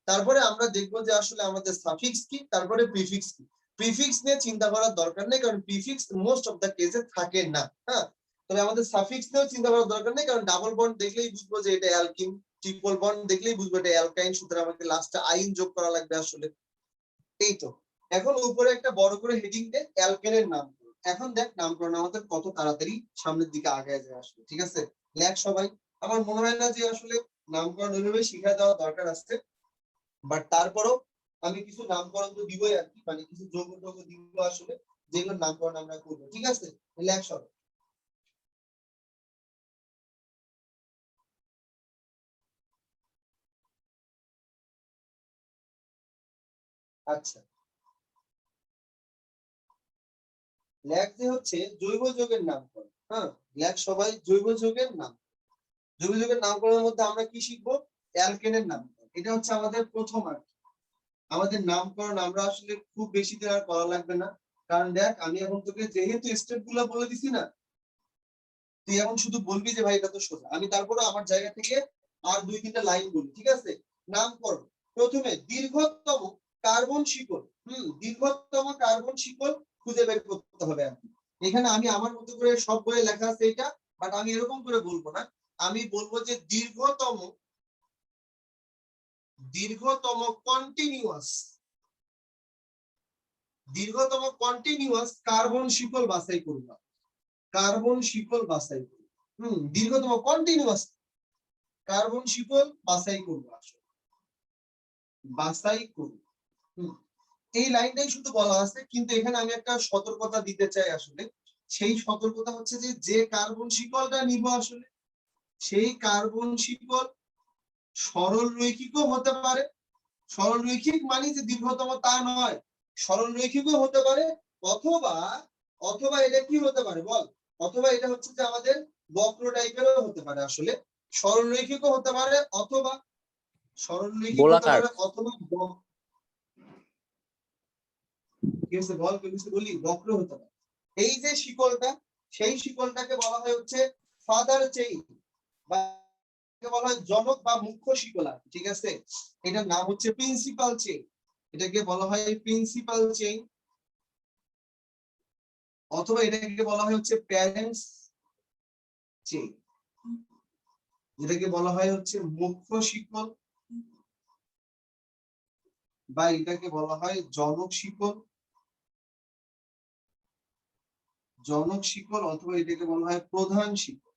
তারপরে আমরা দেখবো যে আসলে আমাদের সাফিক্স কি, তারপরে প্রিফিক্স কি। প্রিফিক্স নিয়ে চিন্তা করার দরকার নেই, কারণ প্রিফিক্স মোস্ট অফ দ্য কেসে থাকে না। হ্যাঁ, তবে আমাদের সাফিক্স নিয়েও চিন্তা করার দরকার নেই, কারণ ডাবল বন্ড দেখলেই বুঝবো যে এটা অ্যালকিন, ট্রিপল বন্ড দেখলেই বুঝবো এটা অ্যালকাইন, সুতরাং আমাকে লাস্টে আইন যোগ করা লাগবে আসলে। এই তো, এখন উপরে একটা বড় করে হেডিং দে, অ্যালকেনের নাম। এখন দেখ নামকরণ আমাদের কত তাড়াতাড়ি সামনের দিকে আগায় যায় আসলে, ঠিক আছে? লেখ সবাই। আমার মনে হয় না যে আসলে নামকরণ ওইভাবে শিখা দেওয়া দরকার আছে, বাট তারপরও আমি কিছু নামকরণ তো দিবই আর কি, মানে কিছু যোগ দিব আসলে, যেগুলোর নামকরণ আমরা করবো, ঠিক আছে? লেখ সবাই। আচ্ছা, লেখ যে হচ্ছে জৈব যৌগের নামকরণ। হ্যাঁ, লেখ সবাই জৈব যৌগের নাম। জৈব যৌগের নামকরণের মধ্যে আমরা কি শিখবো? অ্যালকেনের নামকরণ। এটা হচ্ছে আমাদের প্রথম আর কি। আমাদের নামকরণ আমরা আসলে খুব বেশি দিন আর করা লাগবে না, কারণ দেখ আমি এখন তোকে যেহেতু স্টেপ গুলা বলে দিছি না, তুই এখন শুধু বলবি যে ভাই এটা তো সোজা। আমি তারপরে আমার জায়গা থেকে আর 2-3টা লাইন বলি, ঠিক আছে? নামকরণ প্রথমে দীর্ঘতম কার্বন শিকল, দীর্ঘতম কার্বন শিকল খুঁজে বের করতে হবে আর কি। এখানে আমি আমার মতো করে সব বইয়ে লেখা আছে এটা, বাট আমি এরকম করে বলবো না, আমি বলবো যে দীর্ঘতম কন্টিনিউয়াস কার্বন শিকল বাছাই করব, কার্বন শিকল বাছাই করব। দীর্ঘতম কন্টিনিউয়াস কার্বন শিকল বাছাই করব, আসলে বাছাই করব। এই লাইনটাই শুধু বলা আছে, কিন্তু এখানে আমি একটা সতর্কতা দিতে চাই আসলে। সেই সতর্কতা হচ্ছে যে যে কার্বন শিকলটা নিব আসলে, সেই কার্বন শিকল সরল রৈখিকও হতে পারে। সরল রৈখিক মানে যে দীর্ঘতম তা নয়, সরল রৈখিকও হতে পারে, অথবা অথবা এটা কি হতে পারে বল, অথবা এটা হচ্ছে যে আমাদের বক্র টাইপেরও হতে পারে আসলে। সরল রৈখিকও হতে পারে, অথবা সরল রৈখিক হতে পারে, অথবা কি হচ্ছে বল, কি হচ্ছে বলি, বক্র হতে পারে। এই যে শিকলটা, সেই শিকলটাকে বলা হয় হচ্ছে ফাদার চেইন, বা বলা হয় জনক বা মুখ্য শিকল, ঠিক আছে? এটার নাম হচ্ছে প্রিন্সিপাল চেইন। এটাকে বলা হয় প্রিন্সিপাল চেইন, অথবা এটাকে বলা হয় হচ্ছে প্যারেন্টস চেইন, যেটাকে বলা হয় হচ্ছে মুখ্য শিকল, বা এটাকে বলা হয় জনক শিকল, অথবা এটাকে বলা হয় প্রধান শিকল।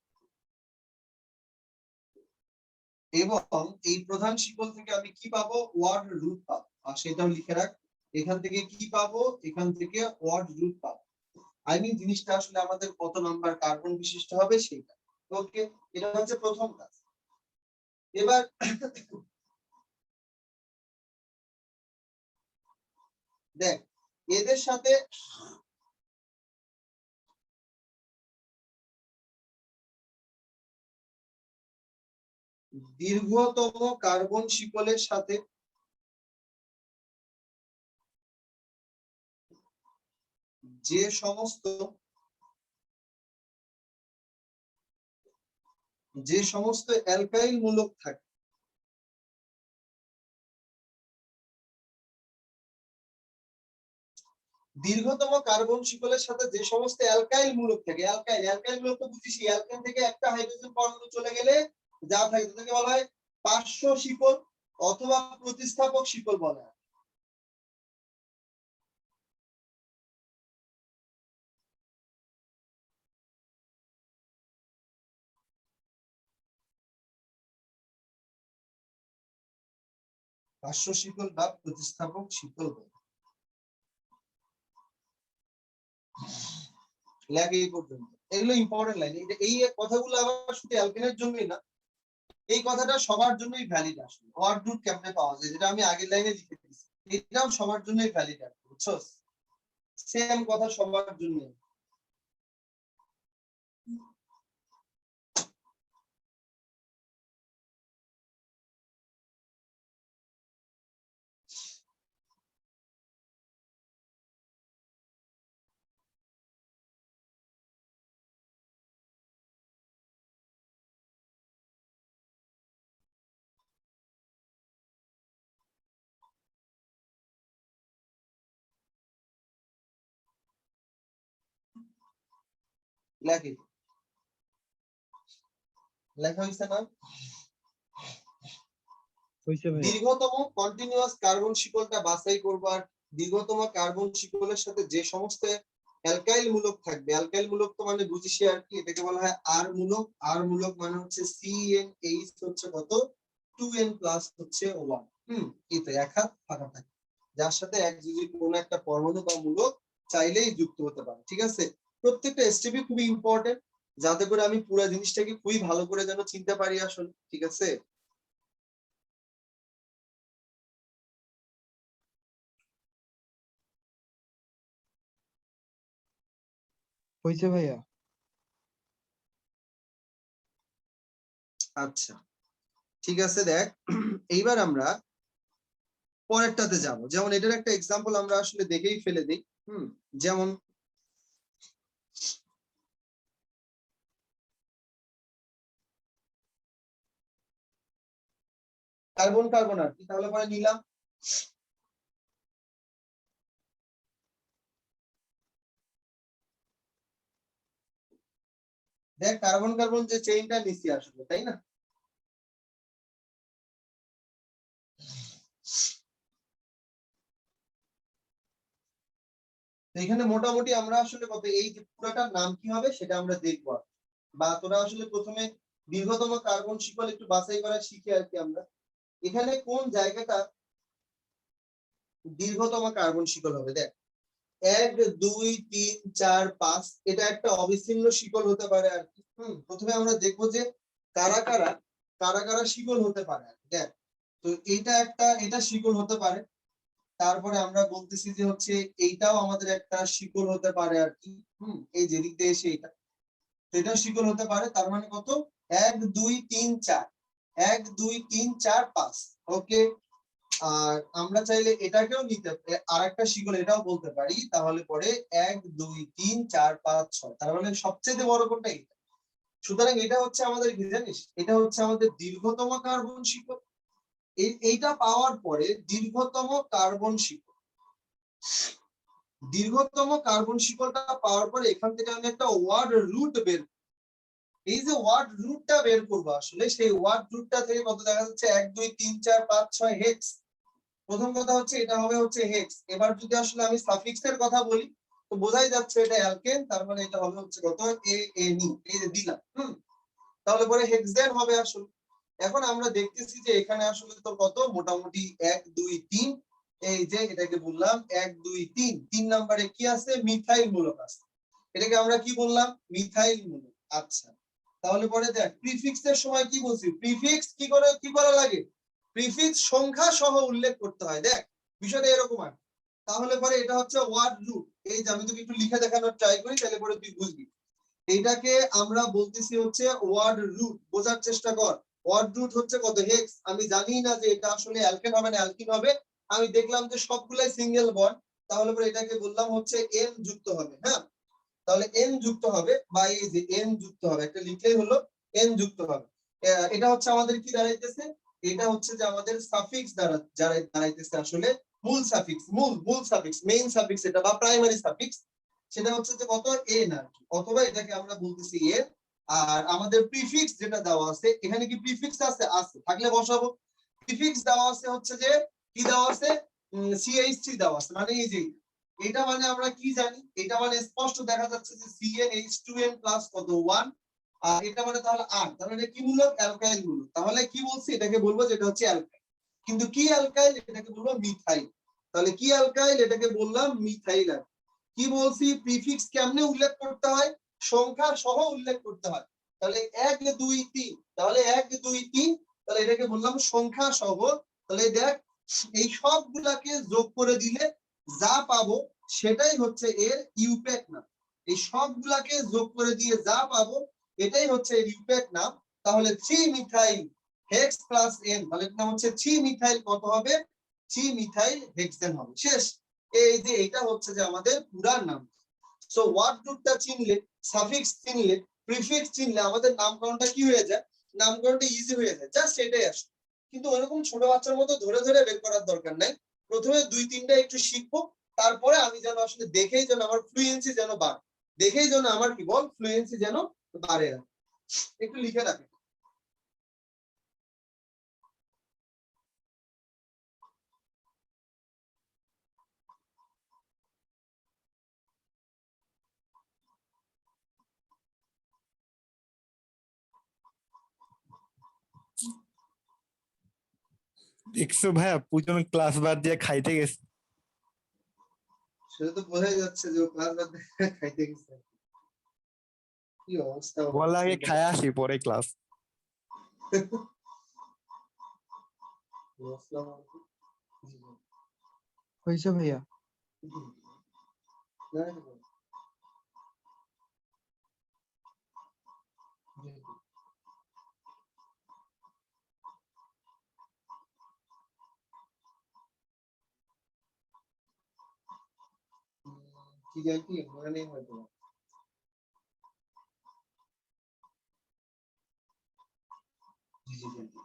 এবং এই প্রধান শিকল থেকে আমি কি পাবো? ওয়ার্ড রুট পাবো। আর সেটাও লিখে রাখ, এখান থেকে কি পাবো? এখান থেকে ওয়ার্ড রুট পাবো। আই মিন জিনিসটা আসলে আমাদের কত নাম্বার কার্বন বিশিষ্ট হবে সেটা। ওকে, এটা হচ্ছে প্রথম কাজ। এবার দেখ এদের সাথে দীর্ঘতম কার্বন শিকলের সাথে যে সমস্ত অ্যালকাইল মূলক থাকে দীর্ঘতম কার্বন শিকলের সাথে যে সমস্ত অ্যালকাইল মূলক থাকে অ্যালকাইল মূলক তো বুঝিস অ্যালকেন থেকে একটা হাইড্রোজেন পরমাণু চলে গেলে যা থাকে তাকে বলা হয় পার্শ্ব শিকল অথবা প্রতিস্থাপক শিকল বলা হয়। পার্শ্ব শিকল বা প্রতিস্থাপক শিকল বলে। লেখ এই পর্যন্ত, এগুলো ইম্পর্টেন্ট লাইন। এই কথাগুলো আবার শুধু অ্যালকেনের জন্যই না, এই কথাটা সবার জন্যই ভ্যালিড। আসলে ওয়ার্ড রুট কেমনে পাওয়া যায় যেটা আমি আগের লাইনে লিখে দিয়েছি, এটাও সবার জন্যই ভ্যালিড আছে, বুঝছো? সেম কথা সবার জন্য। লেখি লেখা হয়েছে না? হইছে ভাই। দীর্ঘতম কন্টিনিউয়াস কার্বন শিকলটা বাছাই করবো। আর দীর্ঘতম কার্বন শিকলের সাথে যে সমস্ত অ্যালকাইল মূলক থাকবে, অ্যালকাইল মূলক তো মানে বুঝিসই আর কি, এটাকে বলা হয় আর মূলক। আর মূলক মানে হচ্ছে CnH হচ্ছে কত 2n প্লাস হচ্ছে 1। এতে এক হাত ফাঁকা থাকে, যার সাথে এক যদি কোনো একটা পরমাণু বা মূলক চাইলেই যুক্ত হতে পারে। ঠিক আছে, প্রত্যেকটা স্টেপই খুবই ইম্পর্টেন্ট, যাতে করে আমি পুরো জিনিসটাকে খুবই ভালো করে যেন চিনতে পারি আসলে। ঠিক আছে, হইছে ভাইয়া। আচ্ছা ঠিক আছে। দেখ এইবার আমরা পরেরটাতে যাব। যেমন এটার একটা এক্সাম্পল আমরা আসলে দেখেই ফেলে দিই। যেমন কার্বন কার্বন আর কি, তাহলে পরে নিলাম। দেখ কার্বন কার্বন যে চেইনটা নিচ্ছি আসলে, তাই না? এখানে মোটামুটি আমরা আসলে কত এই যে পুরোটার নাম কি হবে সেটা আমরা দেখবো। বা তোরা আসলে প্রথমে দীর্ঘতম কার্বন শিকল একটু বাছাই করা শিখে আর কি আমরা। এখানে কোন জায়গাটা দীর্ঘতম কার্বন শিকল হবে? দেখ 1 2 3 4 5 এটা একটা অবিচ্ছিন্ন শিকল হতে পারে আর কি। প্রথমে আমরা দেখবো যে কারা কারা শিকল হতে পারে। দেখ তো এটা শিকল হতে পারে। তারপরে আমরা বলতেছি যে হচ্ছে এইটাও আমাদের একটা শিকল হতে পারে আর কি। এই যে দিক দিয়ে এসে এটাও শিকল হতে পারে। তার মানে কত 1 2 3 4 1 2 3 4 5। ওকে, আর আমরা চাইলে এটাকেও নিতে আরেকটা শিকল এটাও বলতে পারি। তাহলে পরে 1 2 3 4 5 6, তার মানে সবচেয়ে বড় কোনটা? এটা। সুতরাং এটা হচ্ছে আমাদের কি জানিস, এটা হচ্ছে আমাদের দীর্ঘতম কার্বন শিকল। এইটা পাওয়ার পরে দীর্ঘতম কার্বন শিকল, দীর্ঘতম কার্বন শিকলটা পাওয়ার পরে এখান থেকে আমি একটা ওয়ার্ড রুট বের, এই যে ওয়ার্ড রুটটা বের করবো আসলে সেই ওয়ার্ড রুটটা থেকে কত দেখা যাচ্ছে 1 2 3 4 5 6 হেক্স। প্রথম কথা হচ্ছে এটা হবে হচ্ছে হেক্স। এবার যদি আসলে আমি সাফিক্সের কথা বলি তো বোঝাই যাচ্ছে এটা অ্যালকেন, তার মানে এটা হবে হচ্ছে কত ANE, এই যে দিলাম। তাহলে পরে হেক্সেন হবে আসলে। এখন আমরা দেখতেছি যে এখানে আসলে তো কত মোটামুটি 1 2 3, এই যে এটাকে বললাম 1 2 3, 3 নম্বরে কি আছে? মিথাইল মূলক আছে। এটাকে আমরা কি বললাম? মিথাইল মূলক। আচ্ছা, তাহলে পরে দেখ প্রিফিক্সের সময় কি বলছি, প্রিফিক্স কি করা লাগে? প্রিফিক্স সংখ্যা সহ উল্লেখ করতে হয়। দেখ বিষয়টা এরকম আর। তাহলে পরে এটা হচ্ছে ওয়ার্ড রুট। এই যে আমি তোকে একটু লিখে দেখানোর ট্রাই করি, তাহলে পরে তুই বুঝবি। এইটাকে আমরা বলতেছি হচ্ছে ওয়ার্ড রুট। বোঝার চেষ্টা কর। ওয়ার্ড রুট হচ্ছে কত? হেক্স। আমি জানি না যে এটা আসলে অ্যালকেন হবে না অ্যালকিন হবে, আমি দেখলাম যে সবগুলাই সিঙ্গেল বন্ড, তাহলে পরে এটাকে বললাম হচ্ছে এন যুক্ত হবে। হ্যাঁ, তাহলে এন যুক্ত হবে, বা এই যে এন যুক্ত হবে, একটা লিখলেই হলো এন যুক্ত হবে। এটা হচ্ছে আমাদের কি দাঁড়াইতেছে? এটা হচ্ছে যে আমাদের সাফিক্স দাঁড়াইতেছে আসলে মূল সাফিক্স, মূল সাফিক্স, মেইন সাফিক্স এটা, বা প্রাইমারি সাফিক্স। সেটা হচ্ছে যে কত? এন আর কি, অথবা এটাকে আমরা বলতেছি এন। আর আমাদের প্রিফিক্স যেটা দেওয়া আছে, এখানে কি প্রিফিক্স আছে? আছে, থাকলে বসাবো। প্রিফিক্স দেওয়া আছে হচ্ছে যে কি দেওয়া আছে? CH3 দেওয়া আছে। মানে এই যে এটা মানে আমরা কি জানি? এটা মানে স্পষ্ট দেখা যাচ্ছে যে CnH2n প্লাস কত 1। আর এটা মানে তাহলে R, তাহলে এটা কি মূলক? অ্যালকাইল মূলক। তাহলে কি বলছি? এটাকে বলবো যে এটা হচ্ছে অ্যালকাইল। কিন্তু কি অ্যালকাইল? এটাকে বলবো মিথাইল। তাহলে কি অ্যালকাইল? এটাকে বললাম মিথাইল। আর কি বলছি? প্রিফিক্স কেমনে উল্লেখ করতে হয়? সংখ্যা সহ উল্লেখ করতে হয়। তাহলে 1 2 3, তাহলে 1 2 3, তাহলে এটাকে বললাম সংখ্যা সহ। তাহলে দেখ, এই সবগুলাকে যোগ করে দিলে যা পাবো সেটাই হচ্ছে এর ইউপ্যাক নাম। এই সবগুলাকে যোগ করে দিয়ে যা পাবো এটাই হচ্ছে এর ইউপ্যাক নাম। তাহলে 3 মিথাইল হেক্স প্লাস এন, তাহলে এর নাম হচ্ছে 3 মিথাইল কত হবে? 3 মিথাইল হেক্সেন হবে। শেষ। এই যে এটা হচ্ছে যে আমাদের পুরা নাম। সো ওয়ার্ড রুটটা চিনলে, সাফিক্স চিনলে, প্রিফিক্স চিনলে আমাদের নামকরণটা কি হয়ে যায়? নামকরণটা ইজি হয়ে যায়। জাস্ট এটাই আসে। কিন্তু ওরকম ছোট বাচ্চার মতো ধরে ধরে বের করার দরকার নাই। প্রথমে 2-3টা একটু শিখবো, তারপরে আমি যেন আসলে দেখেই যেন আমার ফ্লুয়েন্সি যেন বাড়ে, দেখেই যেন আমার কি বল ফ্লুয়েন্সি যেন বাড়ে। একটু লিখে রাখে। দেখছো ভাইয়া, পূজন ক্লাস বাদ দিয়ে খাইতে গেছে। সেটা তো বোঝাই যাচ্ছে যে ও ক্লাস বাদ দিয়ে খাইতে গেছে। কি অবস্থা! বল আগে খায় আসি পরে ক্লাস। আসসালামু আলাইকুম। জি, জি। হয়েছে ভাইয়া। না, না, না। জি, জি। কি জানি কি মনে নেই হয়তো। জি, জি, জি, জি।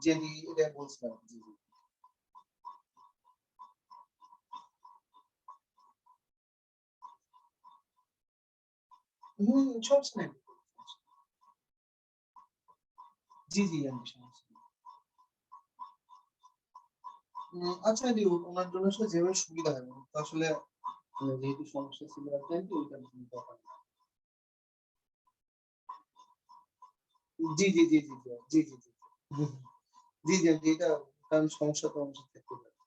জি, আমি এটা বলছিলাম। জি, জি। সমস্যা নেই। জি, জি, আমি সমস্যা নেই। আচ্ছা দি, ওনার জন্য আসলে যেভাবে সুবিধা হয়, তো আসলে যেহেতু সমস্যা ছিল আর কি, ওইটার জন্য ব্যাপার না। জি, জি, জি, জি, জি, জি, জি, জি। হুম, জি, জি, জি, এটা কারণ সমস্যা তো আমাদের থাকতে পারে।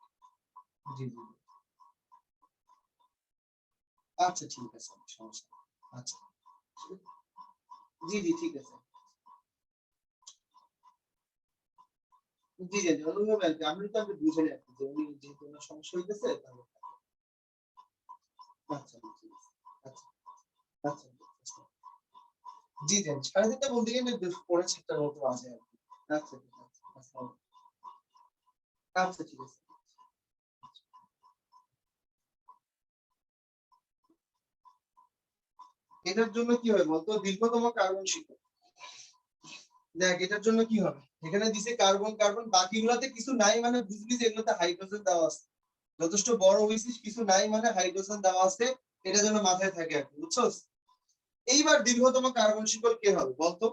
জি, জি। আচ্ছা ঠিক আছে, সমস্যা নেই। আচ্ছা। জি, জি, ঠিক আছে। জি, জি, জি, অনুভব আর কি। আমি তো আগে বুঝে নিই আর কি, যে উনি যেহেতু ওনার সমস্যা হইতেছে তাহলে। আচ্ছা ঠিক আছে। আচ্ছা, আচ্ছা, আচ্ছা। জি, জি, 3:30 বলতে গেলে পৌনে 4টার মতো বাজে আর কি। আচ্ছা ঠিক আছে। আচ্ছা ঠিক আছে। এটার জন্য কি হয় বলতো? দীর্ঘতম কার্বন শিকড়। দেখ এটার জন্য কি হবে? এখানে দিছে কার্বন কার্বন, বাকিগুলোতে কিছু নাই, মানে বুঝবি যে এগুলোতে হাইড্রোজেন দেওয়া আছে। যথেষ্ট বড় হইছিস, কিছু নাই মানে হাইড্রোজেন দেওয়া আছে। এটা যেন মাথায় থাকে আর কি, বুঝছস? এইবার দীর্ঘতম কার্বন শিকড় কে হবে বলতো?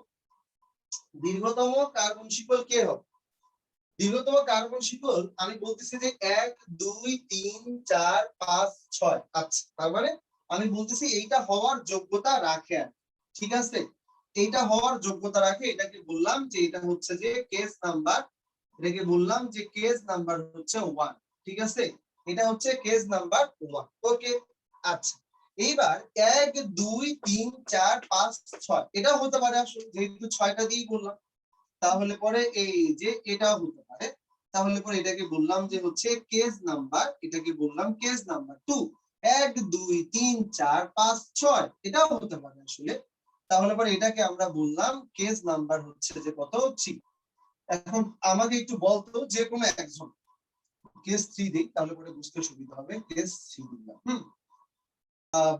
দীর্ঘতম কার্বন শিকড় কে হবে? দীর্ঘতম কার্বন শিকড় আমি বলতেছি যে 1 2 3 4 5 6। আচ্ছা, তার মানে আমি বলতেছি এইটা হওয়ার যোগ্যতা রাখে আর কি। ঠিক আছে, এইটা হওয়ার যোগ্যতা রাখে। এটাকে বললাম যে এটা হচ্ছে যে কেস নাম্বার। এটাকে বললাম যে কেস নাম্বার হচ্ছে 1। ঠিক আছে, এটা হচ্ছে কেস নাম্বার 1। ওকে। আচ্ছা, এইবার 1 2 3 4 5 6 এটা হতে পারে আসলে, যেহেতু 6টা দিয়েই বললাম। তাহলে পরে এই যে এটাও হতে পারে। তাহলে পরে এটাকে বললাম যে হচ্ছে কেস নাম্বার, এটাকে বললাম কেস নাম্বার 2। 1 2 3 4 5 6 এটাও হতে পারে আসলে। তাহলে পরে এটাকে আমরা বললাম কেস নাম্বার হচ্ছে যে কত 3। এখন আমাকে একটু বলতো যে কোনো একজন কেস 3 দিই, তাহলে পরে বুঝতে সুবিধা হবে। কেস 3 দিলাম।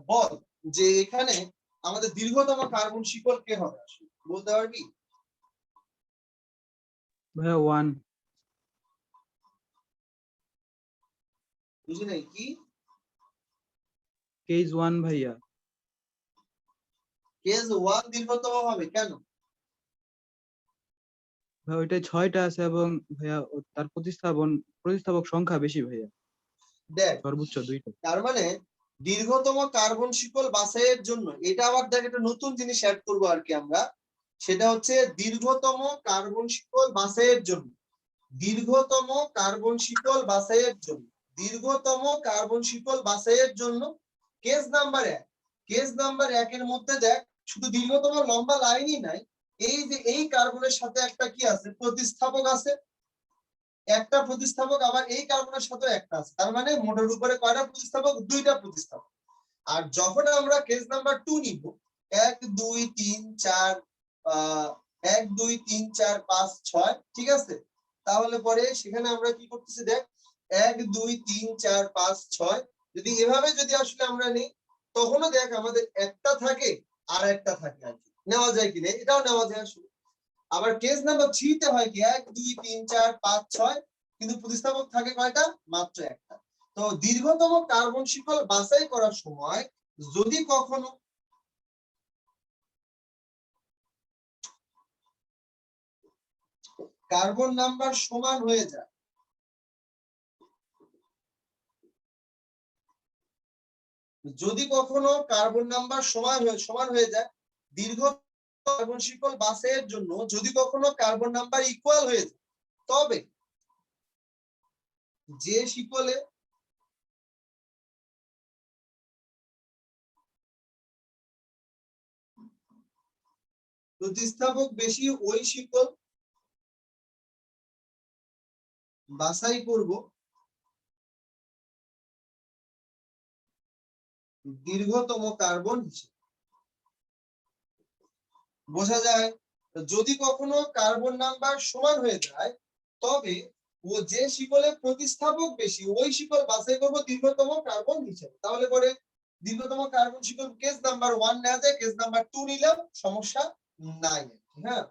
বল যে এখানে আমাদের দীর্ঘতম কার্বন শিকল কে হবে আসলে, বলতে পারবি? ভাইয়া 1। বুঝি নাই কি? কেস 1 ভাইয়া। কেস 1 দীর্ঘতম হবে কেন? ভাই ওইটাই 6টা আছে এবং ভাইয়া তার প্রতিস্থাপক সংখ্যা বেশি ভাইয়া, দেখ, সর্বোচ্চ 2টা। তার মানে দীর্ঘতম কার্বন শিকল বাছাইয়ের জন্য এটা আবার দেখ একটা নতুন জিনিস অ্যাড করবো আর কি আমরা, সেটা হচ্ছে দীর্ঘতম কার্বন শিকল বাছাইয়ের জন্য, দীর্ঘতম কার্বন শিকল বাছাইয়ের জন্য, দীর্ঘতম কার্বন শিকল বাছাইয়ের জন্য কেস নাম্বার 1। কেস নাম্বার 1 এর মধ্যে দেখ শুধু দীর্ঘতম লম্বা লাইনই নাই, এই যে এই কার্বনের সাথে একটা কি আছে, প্রতিস্থাপক আছে, একটা প্রতিস্থাপক, আবার এই কার্বনের সাথে একটা আছে। তার মানে মোটের উপরে কয়টা প্রতিস্থাপক? 2টা প্রতিস্থাপক। আর যখন আমরা কেস নাম্বার 2 নিব, 1 2 3 4 1 2 3 4 5 6, ঠিক আছে? তাহলে পরে সেখানে আমরা কি করতেছি দেখ, 1 2 3 4 5 6 যদি এভাবে যদি আসলে আমরা নেই, তখনও দেখ আমাদের একটা থাকে আর একটা থাকে আর কি, নেওয়া যায় কিনা এটাও নেওয়া যায় আসলে। আবার কেস নাম্বার 3 তে হয় কি 1 2 3 4 5 6, কিন্তু প্রতিস্থাপক থাকে কয়টা? মাত্র একটা। তো দীর্ঘতম কার্বন শিকল বাছাই করার সময় যদি কখনো কার্বন নাম্বার সমান হয়ে যায়, যদি কখনো কার্বন নাম্বার সমান হয়ে যায়, দীর্ঘ কার্বন শিকল বাছাইয়ের জন্য যদি কখনো কার্বন নাম্বার ইকুয়াল হয়ে যায়, তবে যে শিকলে প্রতিস্থাপক বেশি ওই শিকল বাছাই করব দীর্ঘতম কার্বন হিসেবে। বোঝা যায়? যদি কখনো কার্বন নাম্বার সমান হয়ে যায়, তবে ও যে শিকলে প্রতিস্থাপক বেশি ওই শিকল বাছাই করব দীর্ঘতম কার্বন হিসেবে। তাহলে পরে দীর্ঘতম কার্বন শিকল কেস নাম্বার 1 নেওয়া যায়, কেস নাম্বার 2 নিলাম, সমস্যা নাই। হ্যাঁ,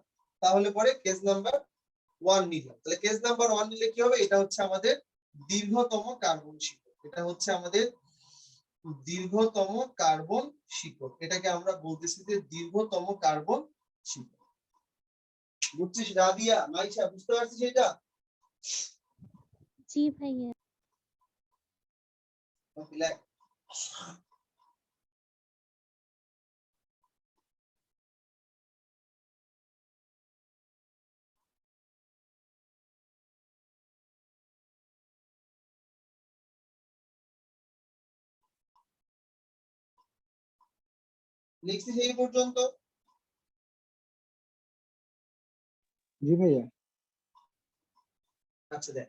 তাহলে পরে কেস নাম্বার 1 নিলাম। তাহলে কেস নাম্বার 1 নিলে কি হবে? এটা হচ্ছে আমাদের দীর্ঘতম কার্বন শিকল, এটা হচ্ছে আমাদের দীর্ঘতম কার্বন শিকল, এটাকে আমরা বলতেছি যে দীর্ঘতম কার্বন শিকল। বুঝছিস রাবিয়া, মাইশা, বুঝতে পারছিস এটা? জি ভাইয়া। লেখ। লিখছিস এই পর্যন্ত? জি ভাইয়া। আচ্ছা দেখ,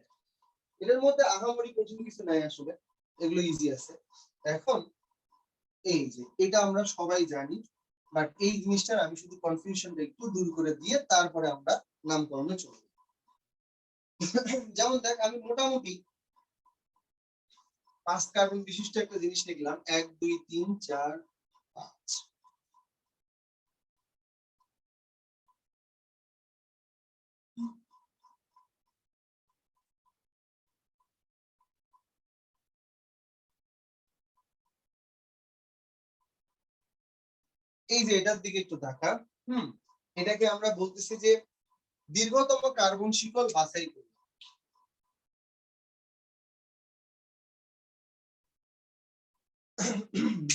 এটার মধ্যে আহামরি কঠিন কিছু নাই আসলে, এগুলো ইজি আছে। এখন এই যে এটা আমরা সবাই জানি, বাট এই জিনিসটার আমি শুধু কনফিউশনটা একটু দূর করে দিয়ে তারপরে আমরা নামকরণে চলবো। যেমন দেখ, আমি মোটামুটি 5 কার্বন বিশিষ্ট একটা জিনিস লিখলাম, 1 2 3 4 5। এই যে এটার দিকে একটু দেখা, এটাকে আমরা বলতেছি যে দীর্ঘতম কার্বন শিকল বাছাই করি।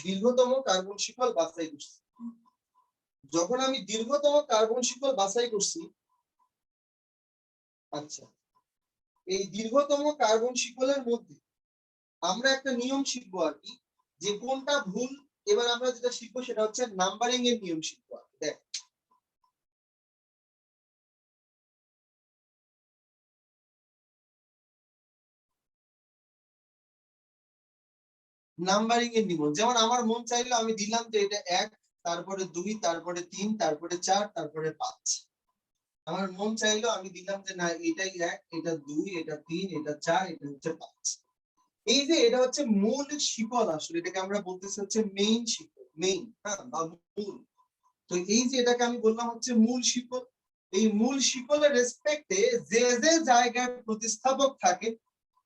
দীর্ঘতম কার্বন শিকল বাছাই করছি। যখন আমি দীর্ঘতম কার্বন শিকল বাছাই করছি, আচ্ছা, এই দীর্ঘতম কার্বন শিকলের মধ্যে আমরা একটা নিয়ম শিখবো আর কি, যে কোনটা ভুল। এবার আমরা যেটা শিখবো সেটা হচ্ছে নাম্বারিং এর নিয়ম শিখবো। দেখ, নাম্বারিং এর নিব, যেমন আমার মন চাইলো আমি দিলাম যে এটা 1, তারপরে 2, তারপরে 3, তারপরে 4, তারপরে 5। আমার মন চাইলো আমি দিলাম যে না এটাই 1, এটা 2, এটা 3, এটা 4, এটা হচ্ছে 5। এই যে এটা হচ্ছে মূল শিকল, আসলে এটাকে আমরা বলতেছি হচ্ছে মেইন শিকল, মেইন, হ্যাঁ, বা মূল। তো এই যে এটাকে আমি বললাম হচ্ছে মূল শিকল। এই মূল শিকলের রেসপেক্টে যে যে জায়গায় প্রতিস্থাপক থাকে,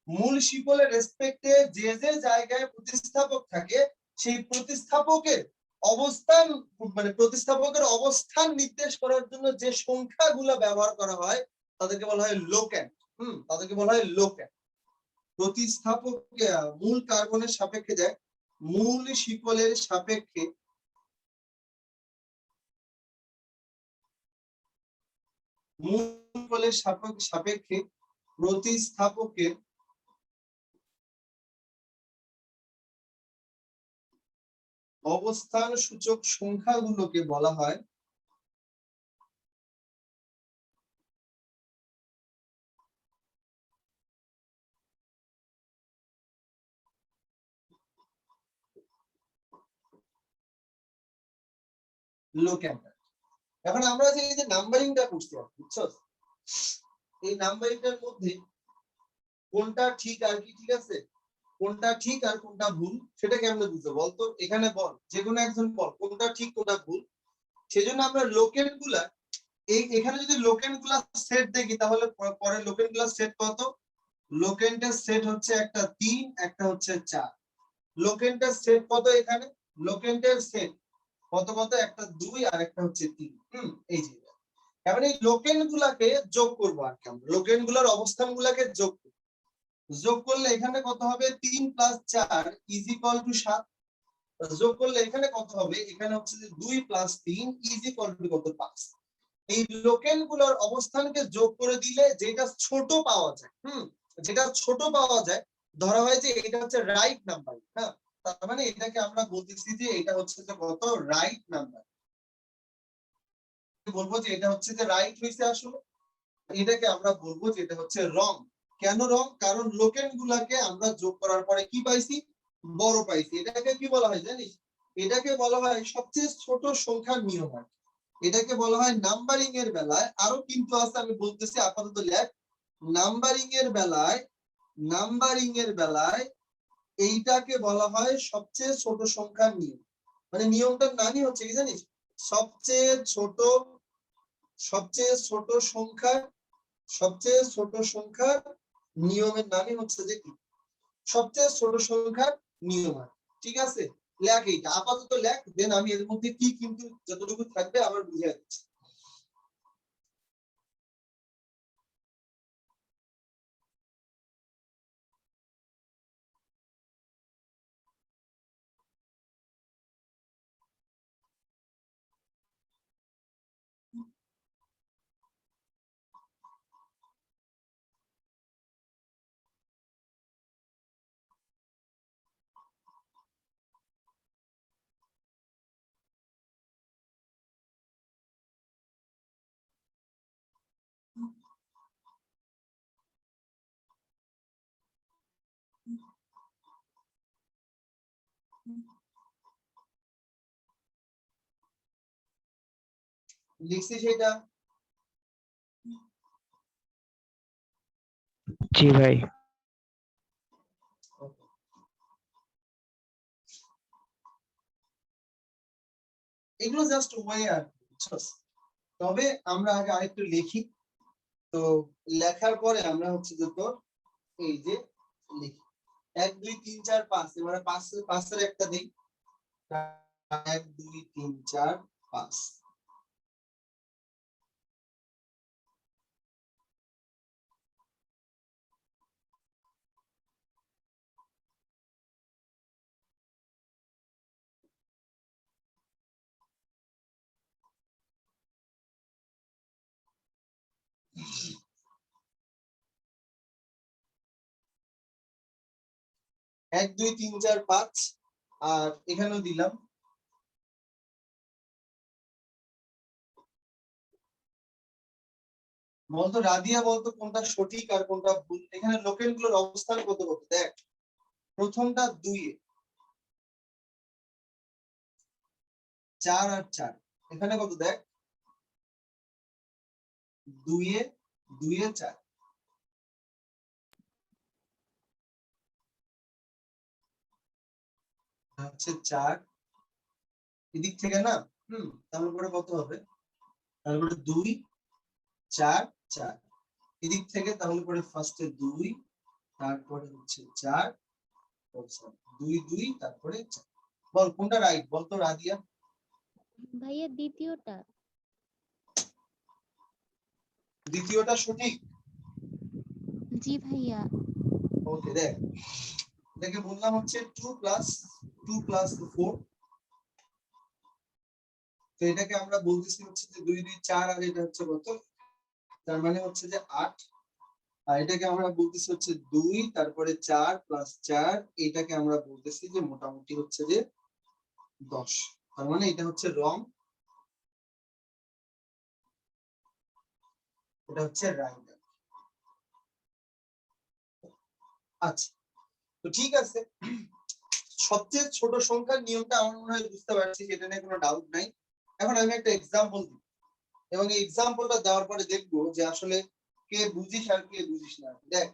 মূল শিকলের রেসপেক্টে যে যে জায়গায় প্রতিস্থাপক থাকে, সেই প্রতিস্থাপকের অবস্থান, মানে প্রতিস্থাপকের অবস্থান নির্দেশ করার জন্য যে সংখ্যাগুলো ব্যবহার করা হয় তাদেরকে বলা হয় লোক্যান্ট। তাদেরকে বলা হয় লোক্যান্ট। প্রতিস্থাপক মূল কার্বনের সাপেক্ষে যায়, মূল শিকলের সাপেক্ষে মূল শিকলের সাপেক্ষে প্রতিস্থাপকের অবস্থান সূচক সংখ্যাগুলোকে বলা হয় লোক্যান্ট। এখন আমরা যে এই যে নাম্বারিংটা করছি, বুঝছো, এই নাম্বারিংটার মধ্যে কোনটা ঠিক আর কি ঠিক আছে, কোনটা ঠিক আর কোনটা ভুল সেটা কেমনে বুঝতে বলতো? এখানে বল, যে কোনো একজন বল কোনটা ঠিক কোনটা ভুল। সেজন্য আমরা লোকেন্ট গুলা, এখানে যদি লোকেন্ট গুলা সেট দেখি তাহলে পরে লোকেন্ট গুলা সেট কত? লোকেন্টের সেট হচ্ছে একটা 3, একটা হচ্ছে 4। লোকেন্টের সেট কত এখানে? লোকেন্টের সেট কত কত? একটা 2 আর একটা হচ্ছে 3। এই যে এবার এই লোকেন্ট গুলাকে যোগ করবো আর কি, আমরা লোকেন্ট গুলার অবস্থান গুলাকে যোগ করলে এখানে কত হবে? 3 + 4 = 7। যোগ করলে এখানে কত হবে? এখানে হচ্ছে যে 2 + 3 = কত? 5। এই লোকেন্ট গুলোর অবস্থানকে যোগ করে দিলে যেটা ছোট পাওয়া যায়, যেটা ছোট পাওয়া যায়, ধরা হয় যে এটা হচ্ছে রাইট নাম্বার। হ্যাঁ, তার মানে এটাকে আমরা বলতেছি যে এটা হচ্ছে যে কত? Right number. বলবো যে এটা হচ্ছে যে রাইট হইছে আসলে, এটাকে আমরা বলবো যে এটা হচ্ছে রং। কেন রং? কারণ লোকেন্ট গুলাকে আমরা যোগ করার পরে কি পাইছি? বড় পাইছি। এটাকে কি বলা হয় জানিস? এটাকে বলা হয় সবচেয়ে ছোট সংখ্যার নিয়ম। এটাকে বলা হয় নাম্বারিং এর বেলায় আরো কিন্তু আছে, আমি বলতেছি আপাতত লেখ। নাম্বারিং এর বেলায়, নাম্বারিং এর বেলায় এইটাকে বলা হয় সবচেয়ে ছোট সংখ্যার নিয়ম। মানে নিয়মটার নামই হচ্ছে কি জানিস? সবচেয়ে ছোট, সবচেয়ে ছোট সংখ্যা, সবচেয়ে ছোট সংখ্যার নিয়মের নামই হচ্ছে যে কি? সবচেয়ে ছোট সংখ্যার নিয়ম। ঠিক আছে, লেখ এইটা আপাতত লেখ, দেন আমি এর মধ্যে কি কিন্তু যতটুকু থাকবে আবার বুঝিয়ে দিচ্ছি। লিখছি সেটা? জি ভাই। এগুলো জাস্ট ওয়ে আর কি, বুঝছস? তবে আমরা আগে আরেকটু লিখি, তো লেখার পরে আমরা হচ্ছে যে তোর এই যে লিখি 1 2 3 4 5। এবারে 5 এর একটা দেই, 1 2 3 4 5। 1 2 3 4 5 আর এখানেও দিলাম। বলতো রাদিয়া, বলতো কোনটা সঠিক আর কোনটা ভুল? এখানে লোকেল গুলোর অবস্থান কত কত দেখ। প্রথমটা 2 এ, 4 আর 4 এখানে কত দেখ 2 এ 4 হচ্ছে 4 এদিক থেকে না তারপরে কত হবে তারপরে 2 4 4 এদিক থেকে তাহলে পরে ফার্স্টে 2 তারপরে হচ্ছে 4 2 2 তারপরে 4 বল কোনটা রাইট বল তো রাদিয়া ভাইয়া দ্বিতীয়টা। দ্বিতীয়টা সঠিক জি ভাইয়া। ওকে দেখ এটাকে বললাম হচ্ছে 2 প্লাস 4 তো এটাকে আমরা বলতেছি হচ্ছে যে 2 2 4 আর এটা হচ্ছে কত তার মানে হচ্ছে যে 8 আর এটাকে আমরা বলতেছি হচ্ছে 2 তারপরে 4 প্লাস 4 এটাকে আমরা বলতেছি যে মোটামুটি হচ্ছে যে 10 তার মানে এটা হচ্ছে রং এটা হচ্ছে রাইট আচ্ছা তো ঠিক আছে সবচেয়ে ছোট সংখ্যার নিয়মটা আমার মনে হয় বুঝতে পারছি সেটা নিয়ে কোনো ডাউট নাই এখন আমি একটা এক্সাম্পল দিই এবং এই এক্সাম্পলটা দেওয়ার পরে দেখবো যে আসলে কে বুঝিস আর কে বুঝিস না দেখ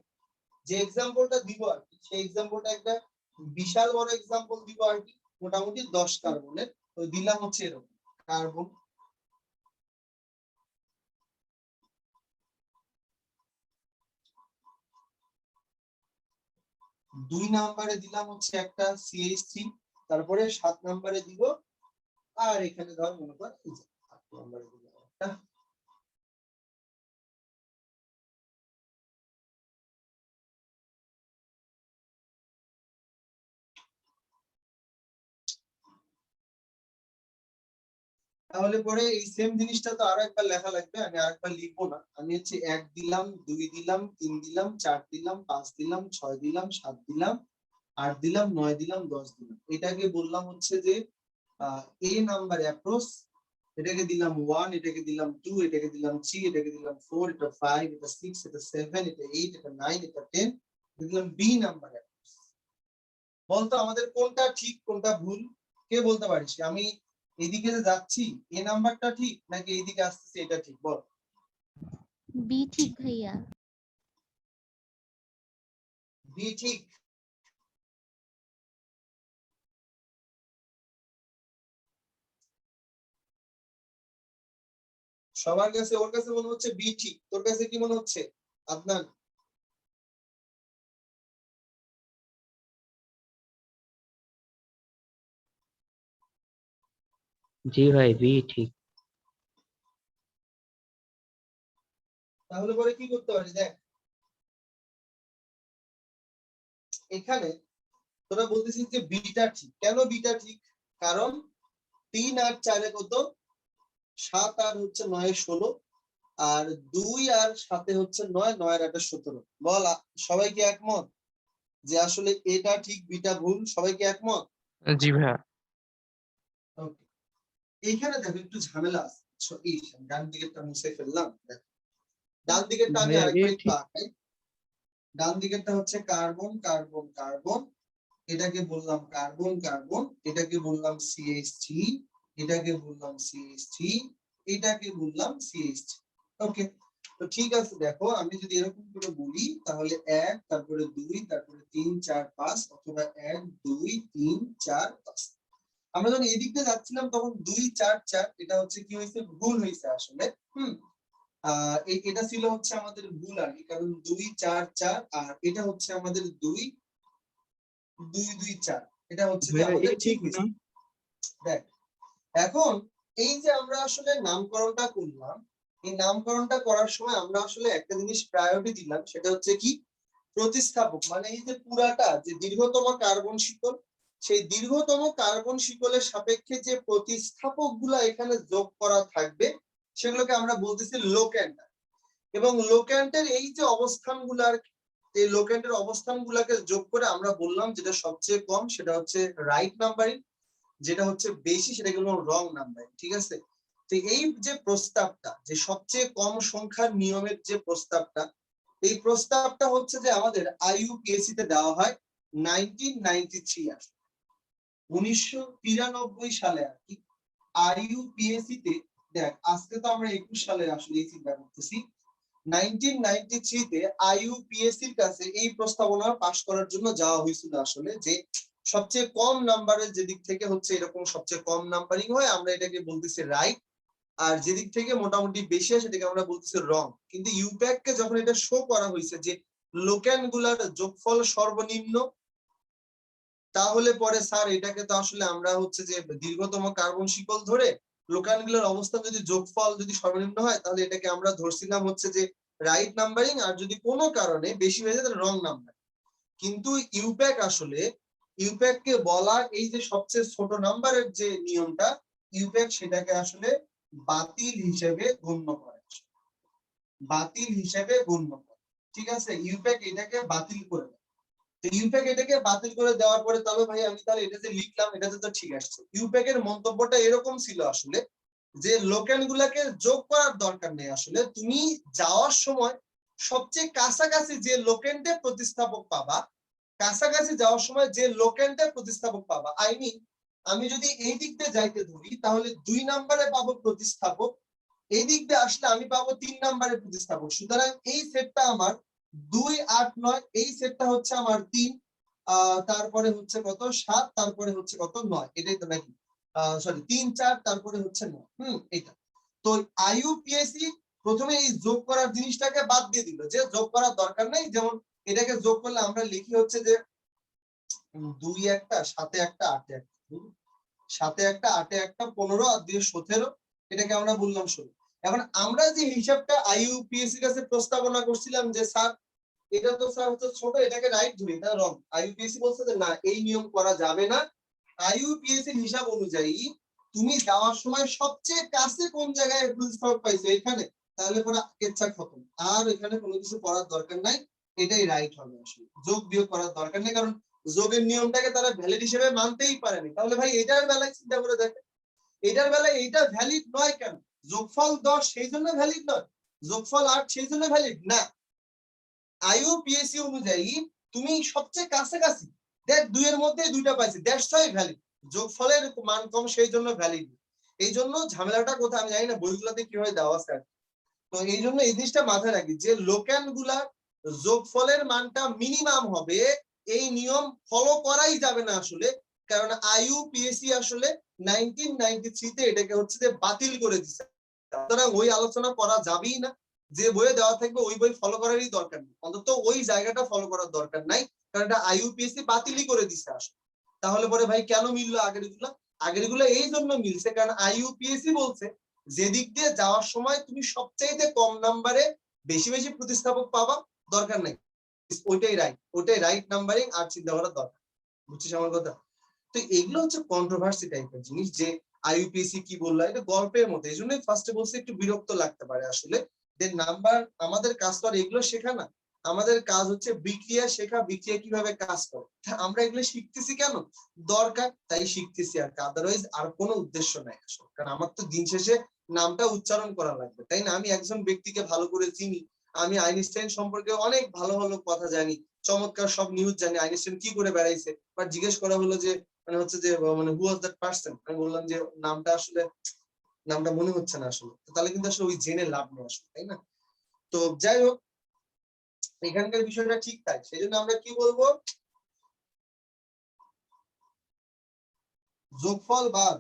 যে এক্সাম্পলটা দিব আর কি সেই এক্সাম্পলটা একটা বিশাল বড় এক্সাম্পল দিব আর কি মোটামুটি 10 কার্বনের তো দিলাম হচ্ছে এরকম কার্বন 2 নম্বরে দিলাম হচ্ছে একটা CH3 তারপরে 7 নম্বরে দিব আর এখানে ধর মনে কর 8 নম্বরে দিলাম একটা তাহলে পরে এই সেম জিনিসটা তো আরো একবার লেখা লাগবে আমি আরেকবার লিখবো না আমি হচ্ছে 1 দিলাম 2 দিলাম 3 দিলাম 4 দিলাম 5 দিলাম 6 দিলাম 7 দিলাম 8 দিলাম 9 দিলাম 10 দিলাম এটাকে বললাম হচ্ছে যে এ নাম্বার অ্যাপ্রোচ এটাকে দিলাম 1 এটাকে দিলাম 2 এটাকে দিলাম 3 এটাকে দিলাম 4 এটা 5 এটা 6 এটা 7 এটা 8 এটা 9 এটা 10 দিলাম বি নাম্বার অ্যাপ্রোচ বলতো আমাদের কোনটা ঠিক কোনটা ভুল কে বলতে পারিস আমি এইদিকে যে যাচ্ছি এ নাম্বারটা ঠিক নাকি এইদিকে আসতেছে এটা ঠিক বল বি ঠিক ভাইয়া। বি ঠিক সবার কাছে ওর কাছে মনে হচ্ছে বি ঠিক তোর কাছে কি মনে হচ্ছে আদনান জি ভাই বি ঠিক। তাহলে পরে কি করতে পারি দেখ এখানে তোরা বলতেছিস যে বিটা ঠিক কেন বিটা ঠিক কারণ 3 আর 4 এ কত 7 আর হচ্ছে 9 16 আর 2 আর 7 এ হচ্ছে 9 9 আর 8 এ 17 বল সবাই কি একমত যে আসলে এটা ঠিক বিটা ভুল সবাই কি একমত জি ভাইয়া। ওকে এইখানে দেখো একটু ঝামেলা আছে এই ডান দিকেরটা মুছে ফেললাম দেখো ডান দিকেরটা আমি ভাইয়া, আরেকবার এ একটু আঁকাই ডান দিকেরটা হচ্ছে কার্বন কার্বন কার্বন এটাকে বললাম কার্বন কার্বন এটাকে বললাম CH3 এটাকে বললাম CH3 এটাকে বললাম CH3 ওকে তো ঠিক আছে দেখো আমি যদি এরকম করে বলি তাহলে 1 তারপরে 2 তারপরে 3 4 5 অথবা 1 2 3 4 5 আমরা যখন এদিক দিয়ে যাচ্ছিলাম তখন 2 4 4 এটা হচ্ছে কি হয়েছে ভুল হয়েছে আসলে এটা ছিল হচ্ছে আমাদের ভুল আর কি কারণ 2 4 4 আর এটা হচ্ছে আমাদের 2 2 2 4 এটা হচ্ছে যে ভাইয়া আমাদের এ ঠিক ঠিক হয়েছে না দেখ এখন এই যে আমরা আসলে নামকরণটা করলাম এই নামকরণটা করার সময় আমরা আসলে একটা জিনিস প্রায়োরিটি দিলাম সেটা হচ্ছে কি প্রতিস্থাপক মানে এই যে পুরাটা যে দীর্ঘতম কার্বন শিকল সেই দীর্ঘতম কার্বন শিকলের সাপেক্ষে যে প্রতিস্থাপক গুলা এখানে যোগ করা থাকবে সেগুলোকে আমরা বলতেছি লোক্যান্ট এবং লোক্যান্টের এই যে অবস্থানগুলার এই লোক্যান্টের অবস্থানগুলোকে যোগ করে আমরা বললাম যেটা সবচেয়ে কম সেটা হচ্ছে রাইট নাম্বারিং যেটা হচ্ছে বেশি সেটাকে বলবো রং নাম্বারিং ঠিক আছে তো এই যে প্রস্তাবটা যে সবচেয়ে কম সংখ্যার নিয়মের যে প্রস্তাবটা এই প্রস্তাবটা হচ্ছে যে আমাদের IUPAC তে দেওয়া হয় 1993 আসলে 1993 সালে আর কি আইইউপিএসসি তে দেখ, আজকে তো আমরা 21 সালে আসলে এই চিন্তা করতেছি। 1993 তে আইইউপিএসসির কাছে এই প্রস্তাবনা পাশ করার জন্য যাওয়া হয়েছিল আসলে, যে সবচেয়ে কম নাম্বারের যেদিক থেকে হচ্ছে এরকম সবচেয়ে কম নাম্বারিং হয় আমরা এটাকে বলতেছি রাইট, আর যেদিক থেকে মোটামুটি বেশি হয় সেটাকে আমরা বলতেছি রং। কিন্তু ইউপ্যাক কে যখন এটা শো করা হয়েছে যে লোক্যান গুলার যোগফল সর্বনিম্ন, তাহলে পরে স্যার এটাকে তো আসলে আমরা হচ্ছে যে দীর্ঘতম কার্বন শিকল ধরে লোকান গুলোর অবস্থান যদি যোগফল যদি সর্বনিম্ন হয় তাহলে এটাকে আমরা ধরছিলাম হচ্ছে যে রাইট নাম্বারিং, আর যদি কোনো কারণে বেশি হয়ে যায় তাহলে রং নাম্বার। কিন্তু ইউপ্যাক আসলে ইউপ্যাক কে বলা এই যে সবচেয়ে ছোট নাম্বারের যে নিয়মটা, ইউপ্যাক সেটাকে আসলে বাতিল হিসেবে গণ্য করে, বাতিল হিসেবে গণ্য করে। ঠিক আছে, ইউপ্যাক এটাকে বাতিল করে দেয়। তো ইউপ্যাক এটাকে বাতিল করে দেওয়ার পরে তবে ভাই আমি তাহলে এটা যে লিখলাম এটাতে তো ঠিক আসছে। ইউপ্যাকের মন্তব্যটা এরকম ছিল আসলে যে লোকেন গুলাকে যোগ করার দরকার নেই, আসলে তুমি যাওয়ার সময় সবচেয়ে কাছাকাছি যে লোকেন্টে প্রতিস্থাপক পাবা, কাছাকাছি যাওয়ার সময় যে লোকেন্টে প্রতিস্থাপক পাবা, আই মিন আমি যদি এই দিক দিয়ে যাইতে ধরি তাহলে 2 নম্বরে পাবো প্রতিস্থাপক, এই দিক দিয়ে আসলে আমি পাবো 3 নম্বরে প্রতিস্থাপক। সুতরাং এই সেটটা আমার 2 8 9, এই সেটটা হচ্ছে আমার 3, তারপরে হচ্ছে কত 7, তারপরে হচ্ছে কত 9, এটাই তো নাকি সরি 3 4 তারপরে হচ্ছে 9। এটা তো আইইউপিএসসি প্রথমে এই যোগ করার জিনিসটাকে বাদ দিয়ে দিল, যে যোগ করার দরকার নেই। যেমন এটাকে যোগ করলে আমরা লিখি হচ্ছে যে 2 একটা 7 একটা 8 একটা, 7 একটা 8 একটা 15 আর 2 17, এটাকে আমরা বললাম 16। এখন আমরা যে হিসাবটা আইইউপিএসসি কাছে প্রস্তাবনা করছিলাম যে স্যার এটা তো স্যার হচ্ছে ছোট, এটাকে রাইট ধরি, এটা রং। আইইউপিএসসি বলছে যে না, এই নিয়ম করা যাবে না। আইইউপিএসসি হিসাব অনুযায়ী তুমি যাওয়ার সময় সবচেয়ে কাছে কোন জায়গায় প্রতিস্থাপক পাইছো এখানে, তাহলে পরে কেচ্ছা খতম, আর এখানে কোনো কিছু করার দরকার নাই, এটাই রাইট হবে। আসলে যোগ বিয়োগ করার দরকার নেই, কারণ যোগের নিয়মটাকে তারা ভ্যালিড হিসেবে মানতেই পারেনি। তাহলে ভাই এটার বেলায় চিন্তা করে দেখেন, এটার বেলায় এটা ভ্যালিড নয় কেন? যোগফল 10 সেই জন্য ভ্যালিড নয়, যোগফল 8 সেই জন্য ভ্যালিড না। আইইউপিএসসি অনুযায়ী তুমি সবচেয়ে কাছাকাছি, দেখ 2 এর মধ্যে 2টা পাইছি, দ্যাটস ওয়াই ভ্যালিড। যোগফলের মান কম সেই জন্য ভ্যালিড। এই জন্য ঝামেলাটা কোথায় আমি জানি না, বইগুলোতে কিভাবে দেওয়া আছে। তো এই জন্য এই জিনিসটা মাথায় রাখি যে লোক্যান গুলা যোগফলের মানটা মিনিমাম হবে, এই নিয়ম ফলো করাই যাবে না আসলে, কারণ আইইউপিএসসি আসলে 1993 তে এটাকে হচ্ছে যে বাতিল করে দিচ্ছে। সুতরাং ওই আলোচনা করা যাবেই না, যে বইয়ে দেওয়া থাকবে ওই বই ফলো করারই দরকার নেই, অন্তত ওই জায়গাটা ফলো করার দরকার নাই, কারণ এটা আইইউপিএসসি বাতিলই করে দিচ্ছে আসলে। তাহলে পরে ভাই কেন মিললো আগেরগুলা? আগেরগুলা এই জন্য মিলছে কারণ আইইউপিএসসি বলছে যেদিক দিয়ে যাওয়ার সময় তুমি সবচাইতে কম নাম্বারে বেশি বেশি প্রতিস্থাপক পাবা, দরকার নাই, ওইটাই রাইট, ওইটাই রাইট নাম্বারিং, আর চিন্তা করার দরকার। বুঝছিস আমার কথা? তো এগুলো হচ্ছে কন্ট্রোভার্সি টাইপের জিনিস, যে আইইউপিএসসি কি বললো এটা গল্পের মতো, এই জন্যই ফার্স্টে বলছে একটু বিরক্ত লাগতে পারে আসলে। দেন নাম্বার আমাদের কাজ তো আর এগুলো শেখা না, আমাদের কাজ হচ্ছে বিক্রিয়া শেখা, বিক্রিয়া কিভাবে কাজ করে। আমরা এগুলো শিখতেছি কেন? দরকার তাই শিখতেছি, আর আদারওয়াইজ আর কোনো উদ্দেশ্য নাই আসলে। কারণ আমার তো দিন শেষে নামটা উচ্চারণ করা লাগবে, তাই না? আমি একজন ব্যক্তিকে ভালো করে চিনি, আমি আইনস্টাইন সম্পর্কে অনেক ভালো ভালো কথা জানি, চমৎকার সব নিউজ জানি, আইনস্টাইন কি করে বেড়াইছে, বাট জিজ্ঞেস করা হলো যে মানে হচ্ছে যে মানে হু ওয়াজ দ্যাট পারসন, আমি বললাম যে নামটা আসলে নামটা মনে হচ্ছে না আসলে, তাহলে কিন্তু আসলে ওই জেনে লাভ নেই আসলে, তাই না? তো যাই হোক, এখানকার বিষয়টা ঠিক তাই, সেই জন্য আমরা কি বলবো, যোগফল বার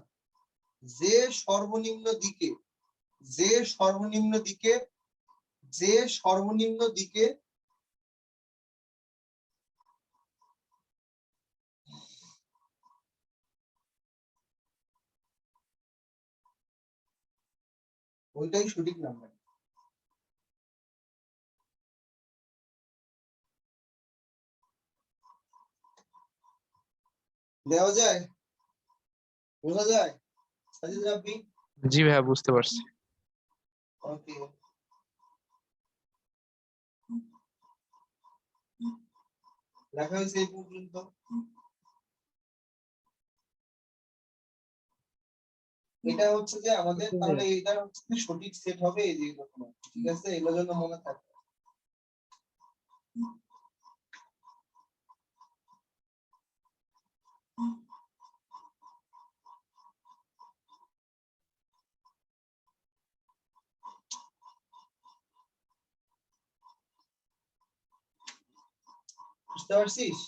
যে সর্বনিম্ন দিকে, যে সর্বনিম্ন দিকে, যে সর্বনিম্ন দিকে ওইটাই সঠিক নাম্বার। দেওয়া যায়, বোঝা যায় সাজিদ রাব্বি? জি ভাইয়া, বুঝতে পারছি। ওকে, লেখা হয়েছে এই পর্যন্ত। এটা হচ্ছে যে আমাদের, তাহলে এটা হচ্ছে সঠিক সেট হবে এই যে এরকম, ঠিক আছে? এগুলোর জন্য মনে থাকবে। বুঝতে পারছিস?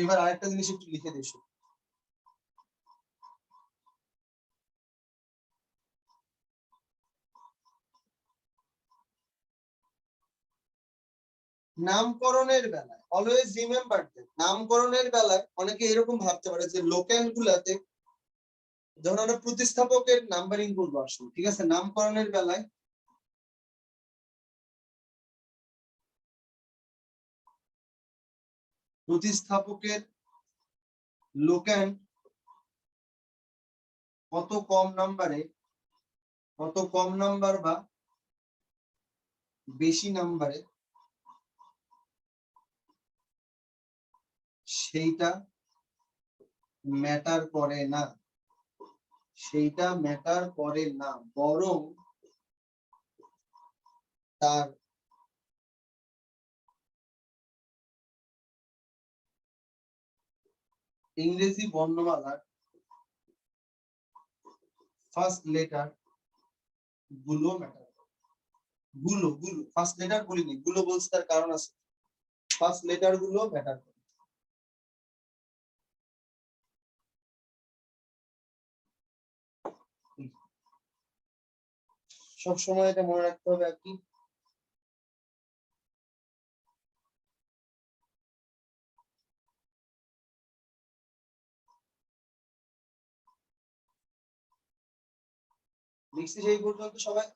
এবার আরেকটা জিনিস একটু লিখে দিস। নামকরণের বেলায় অলওয়েজ রিমেম্বার দ্যাট নামকরণের বেলায় অনেকে এরকম ভাবতে পারে যে লোকেন গুলাতে যখন আমরা প্রতিস্থাপকের নাম্বারিং করবো আসলে, ঠিক আছে, নামকরণের বেলায় প্রতিস্থাপকের লোকেন কত কম নাম্বার বা বেশি নাম্বারে সেইটা ম্যাটার করে না, বরং তার ইংরেজি বর্ণমালার ফার্স্ট লেটার গুলো ম্যাটার করে। গুলো ফার্স্ট লেটার বলিনি, গুলো বলছি তার কারণ আছে, ফার্স্ট লেটার গুলো ম্যাটার করে। সব সময় এটা মনে রাখতে হবে আর কি। লিখছি সেই পর্যন্ত সবাই?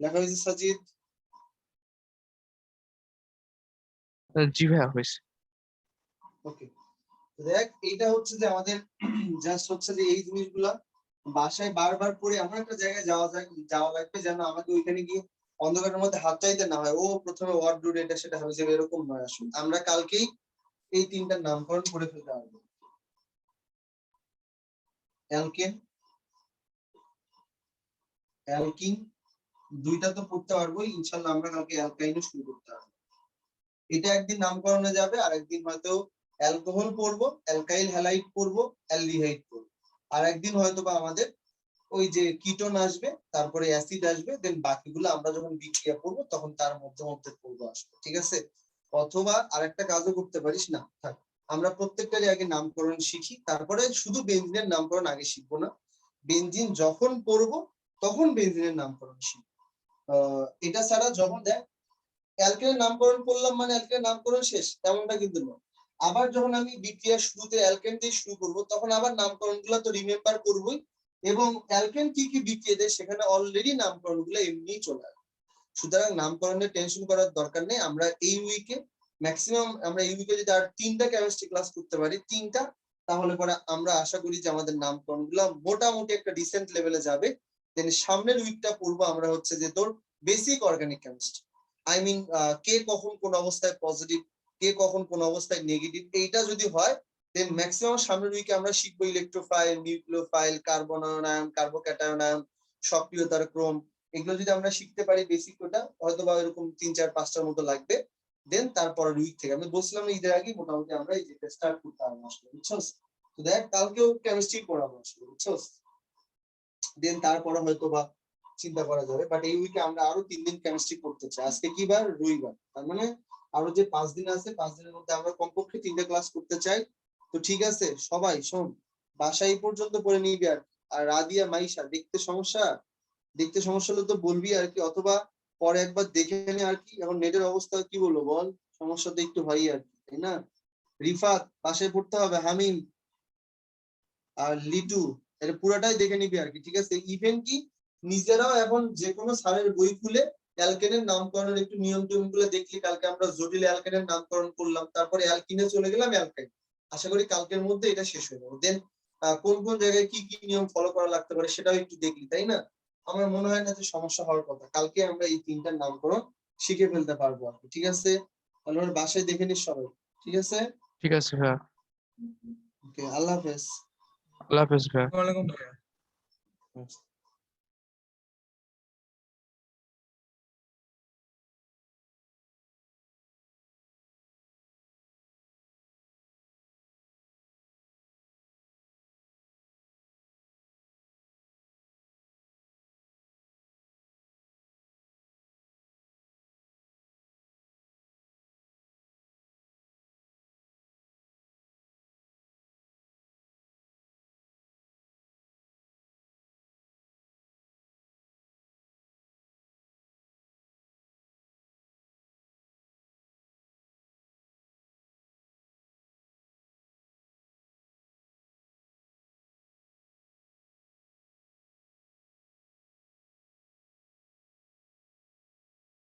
লেখা হয়েছে সাজিদ? জি ভাইয়া হয়েছে। ওকে, দেখ এইটা হচ্ছে যে আমাদের জাস্ট হচ্ছে যে এই জিনিসগুলা বাসায় বারবার পড়ে এমন একটা জায়গায় যাওয়া লাগবে যেন আমাকে ওইখানে গিয়ে অন্ধকারের মধ্যে হাত চাইতে না হয়, ও প্রথমে ওয়ার্ড রুট এটা সেটা হবে যে এরকম নয়। আসলে আমরা কালকেই এই তিনটার নামকরণ করে ফেলতে পারবো। অ্যালকেন, অ্যালকিন দুইটা তো পড়তে পারবো ইনশাল্লাহ, আমরা কালকে অ্যালকাইনও শুরু করতে পারবো। এটা একদিন নামকরণে যাবে, আর একদিন হয়তো অ্যালকোহল পড়বো, অ্যালকাইল হ্যালাইড পড়বো, অ্যালডিহাইড পড়বো, আর একদিন হয়তো বা আমাদের ওই যে কিটোন আসবে, তারপরে অ্যাসিড আসবে, দেন বাকিগুলো আমরা যখন বিক্রিয়া করবো তখন তার মধ্যে মধ্যে পড়বো আসবে, ঠিক আছে? অথবা আরেকটা কাজও করতে পারিস, না থাক আমরা প্রত্যেকটারই আগে নামকরণ শিখি, তারপরে শুধু বেনজিনের নামকরণ আগে শিখবো না, বেনজিন যখন পড়বো তখন বেনজিনের নামকরণ শিখবো। এটা ছাড়া যখন দেখ অ্যালকেনের নামকরণ করলাম মানে অ্যালকেনের নামকরণ শেষ তেমনটা কিন্তু নয়। আবার যখন আমি বিক্রিয়ার শুরুতে অ্যালকেন দিয়ে শুরু করব তখন আবার নামকরণগুলো তো রিমেম্বার করবই, এবং অ্যালকেন কি কি বিক্রিয়া দেয় সেখানে অলরেডি নামকরণগুলো এমনিই চলে আসবে। সুতরাং নামকরণের টেনশন করার দরকার নেই। আমরা এই উইকে ম্যাক্সিমাম আমরা এই উইকে যদি আর 3টা কেমিস্ট্রি ক্লাস করতে পারি, 3টা, তাহলে পরে আমরা আশা করি যে আমাদের নামকরণগুলো মোটামুটি একটা ডিসেন্ট লেভেলে যাবে। দেন সামনের উইকটা পড়বো আমরা হচ্ছে যে তোর basic organic chemistry, I mean কে কখন কোন অবস্থায় পজিটিভ, কে কখন কোন অবস্থায় নেগেটিভ, এইটা যদি হয় দেন ম্যাক্সিমাম সামনের উইকে আমরা শিখবো electrophile, nucleophile, carbon ion, carbocation ion, সক্রিয়তার ক্রম। এগুলো যদি আমরা শিখতে পারি বেসিক, ওটা হয়তো বা এরকম 3-4-5টার মতো লাগবে। দেন তারপরের উইক থেকে আমি বলছিলাম ঈদের আগে মোটামুটি আমরা এই যেটা স্টার্ট করতে পারবো আসলে, বুঝছস? তো দেখ কালকেও কেমিস্ট্রি পড়াবো আসলে, বুঝছস? দেন তারপরে হয়তো বা চিন্তা করা যাবে, বাট এই উইকে আমরা আরো 3 দিন কেমিস্ট্রি করতে চাই। আজকে কি বার? রবিবার, তার মানে আরো যে 5 দিন আছে 5 দিনের মধ্যে আমরা কমপক্ষে 3টে ক্লাস করতে চাই। তো ঠিক আছে সবাই শোন, বাসায় এই পর্যন্ত পড়ে নিবি আর আর রাদিয়া মাইশা দেখতে সমস্যা হলে তো বলবি আর কি, অথবা পরে একবার দেখে নে আর কি। এখন নেটের অবস্থা কি বলবো বল, সমস্যা তো একটু হয় আর কি, তাই না? রিফাত বাসায় পড়তে হবে, হামিম আর লিটু এটা পুরাটাই দেখে নিবি আর কি, ঠিক আছে? ইভেন কি নিজেরাও এখন যে কোনো স্যারের বই খুলে অ্যালকেনের নামকরণের একটু নিয়ম টিয়ম গুলো দেখলি, কালকে আমরা জটিল অ্যালকেনের নামকরণ করলাম, তারপরে অ্যালকিনে চলে গেলাম অ্যালকাইন, আশা করি কালকের মধ্যে এটা শেষ হয়ে যাবে। দেন কোন কোন জায়গায় কি কি নিয়ম ফলো করা লাগতে পারে সেটাও একটু দেখলি, তাই না? আমার মনে হয় না যে সমস্যা হওয়ার কথা, কালকে আমরা এই 3টার নামকরণ শিখে ফেলতে পারবো আর কি, ঠিক আছে? তাহলে ওর বাসায় দেখে নিস সবাই, ঠিক আছে? ঠিক আছে ভাইয়া। ওকে, আল্লাহ হাফেজ। আল্লাহ হাফেজ ভাইয়া। ওয়ালাইকুম ভাইয়া। আচ্ছা।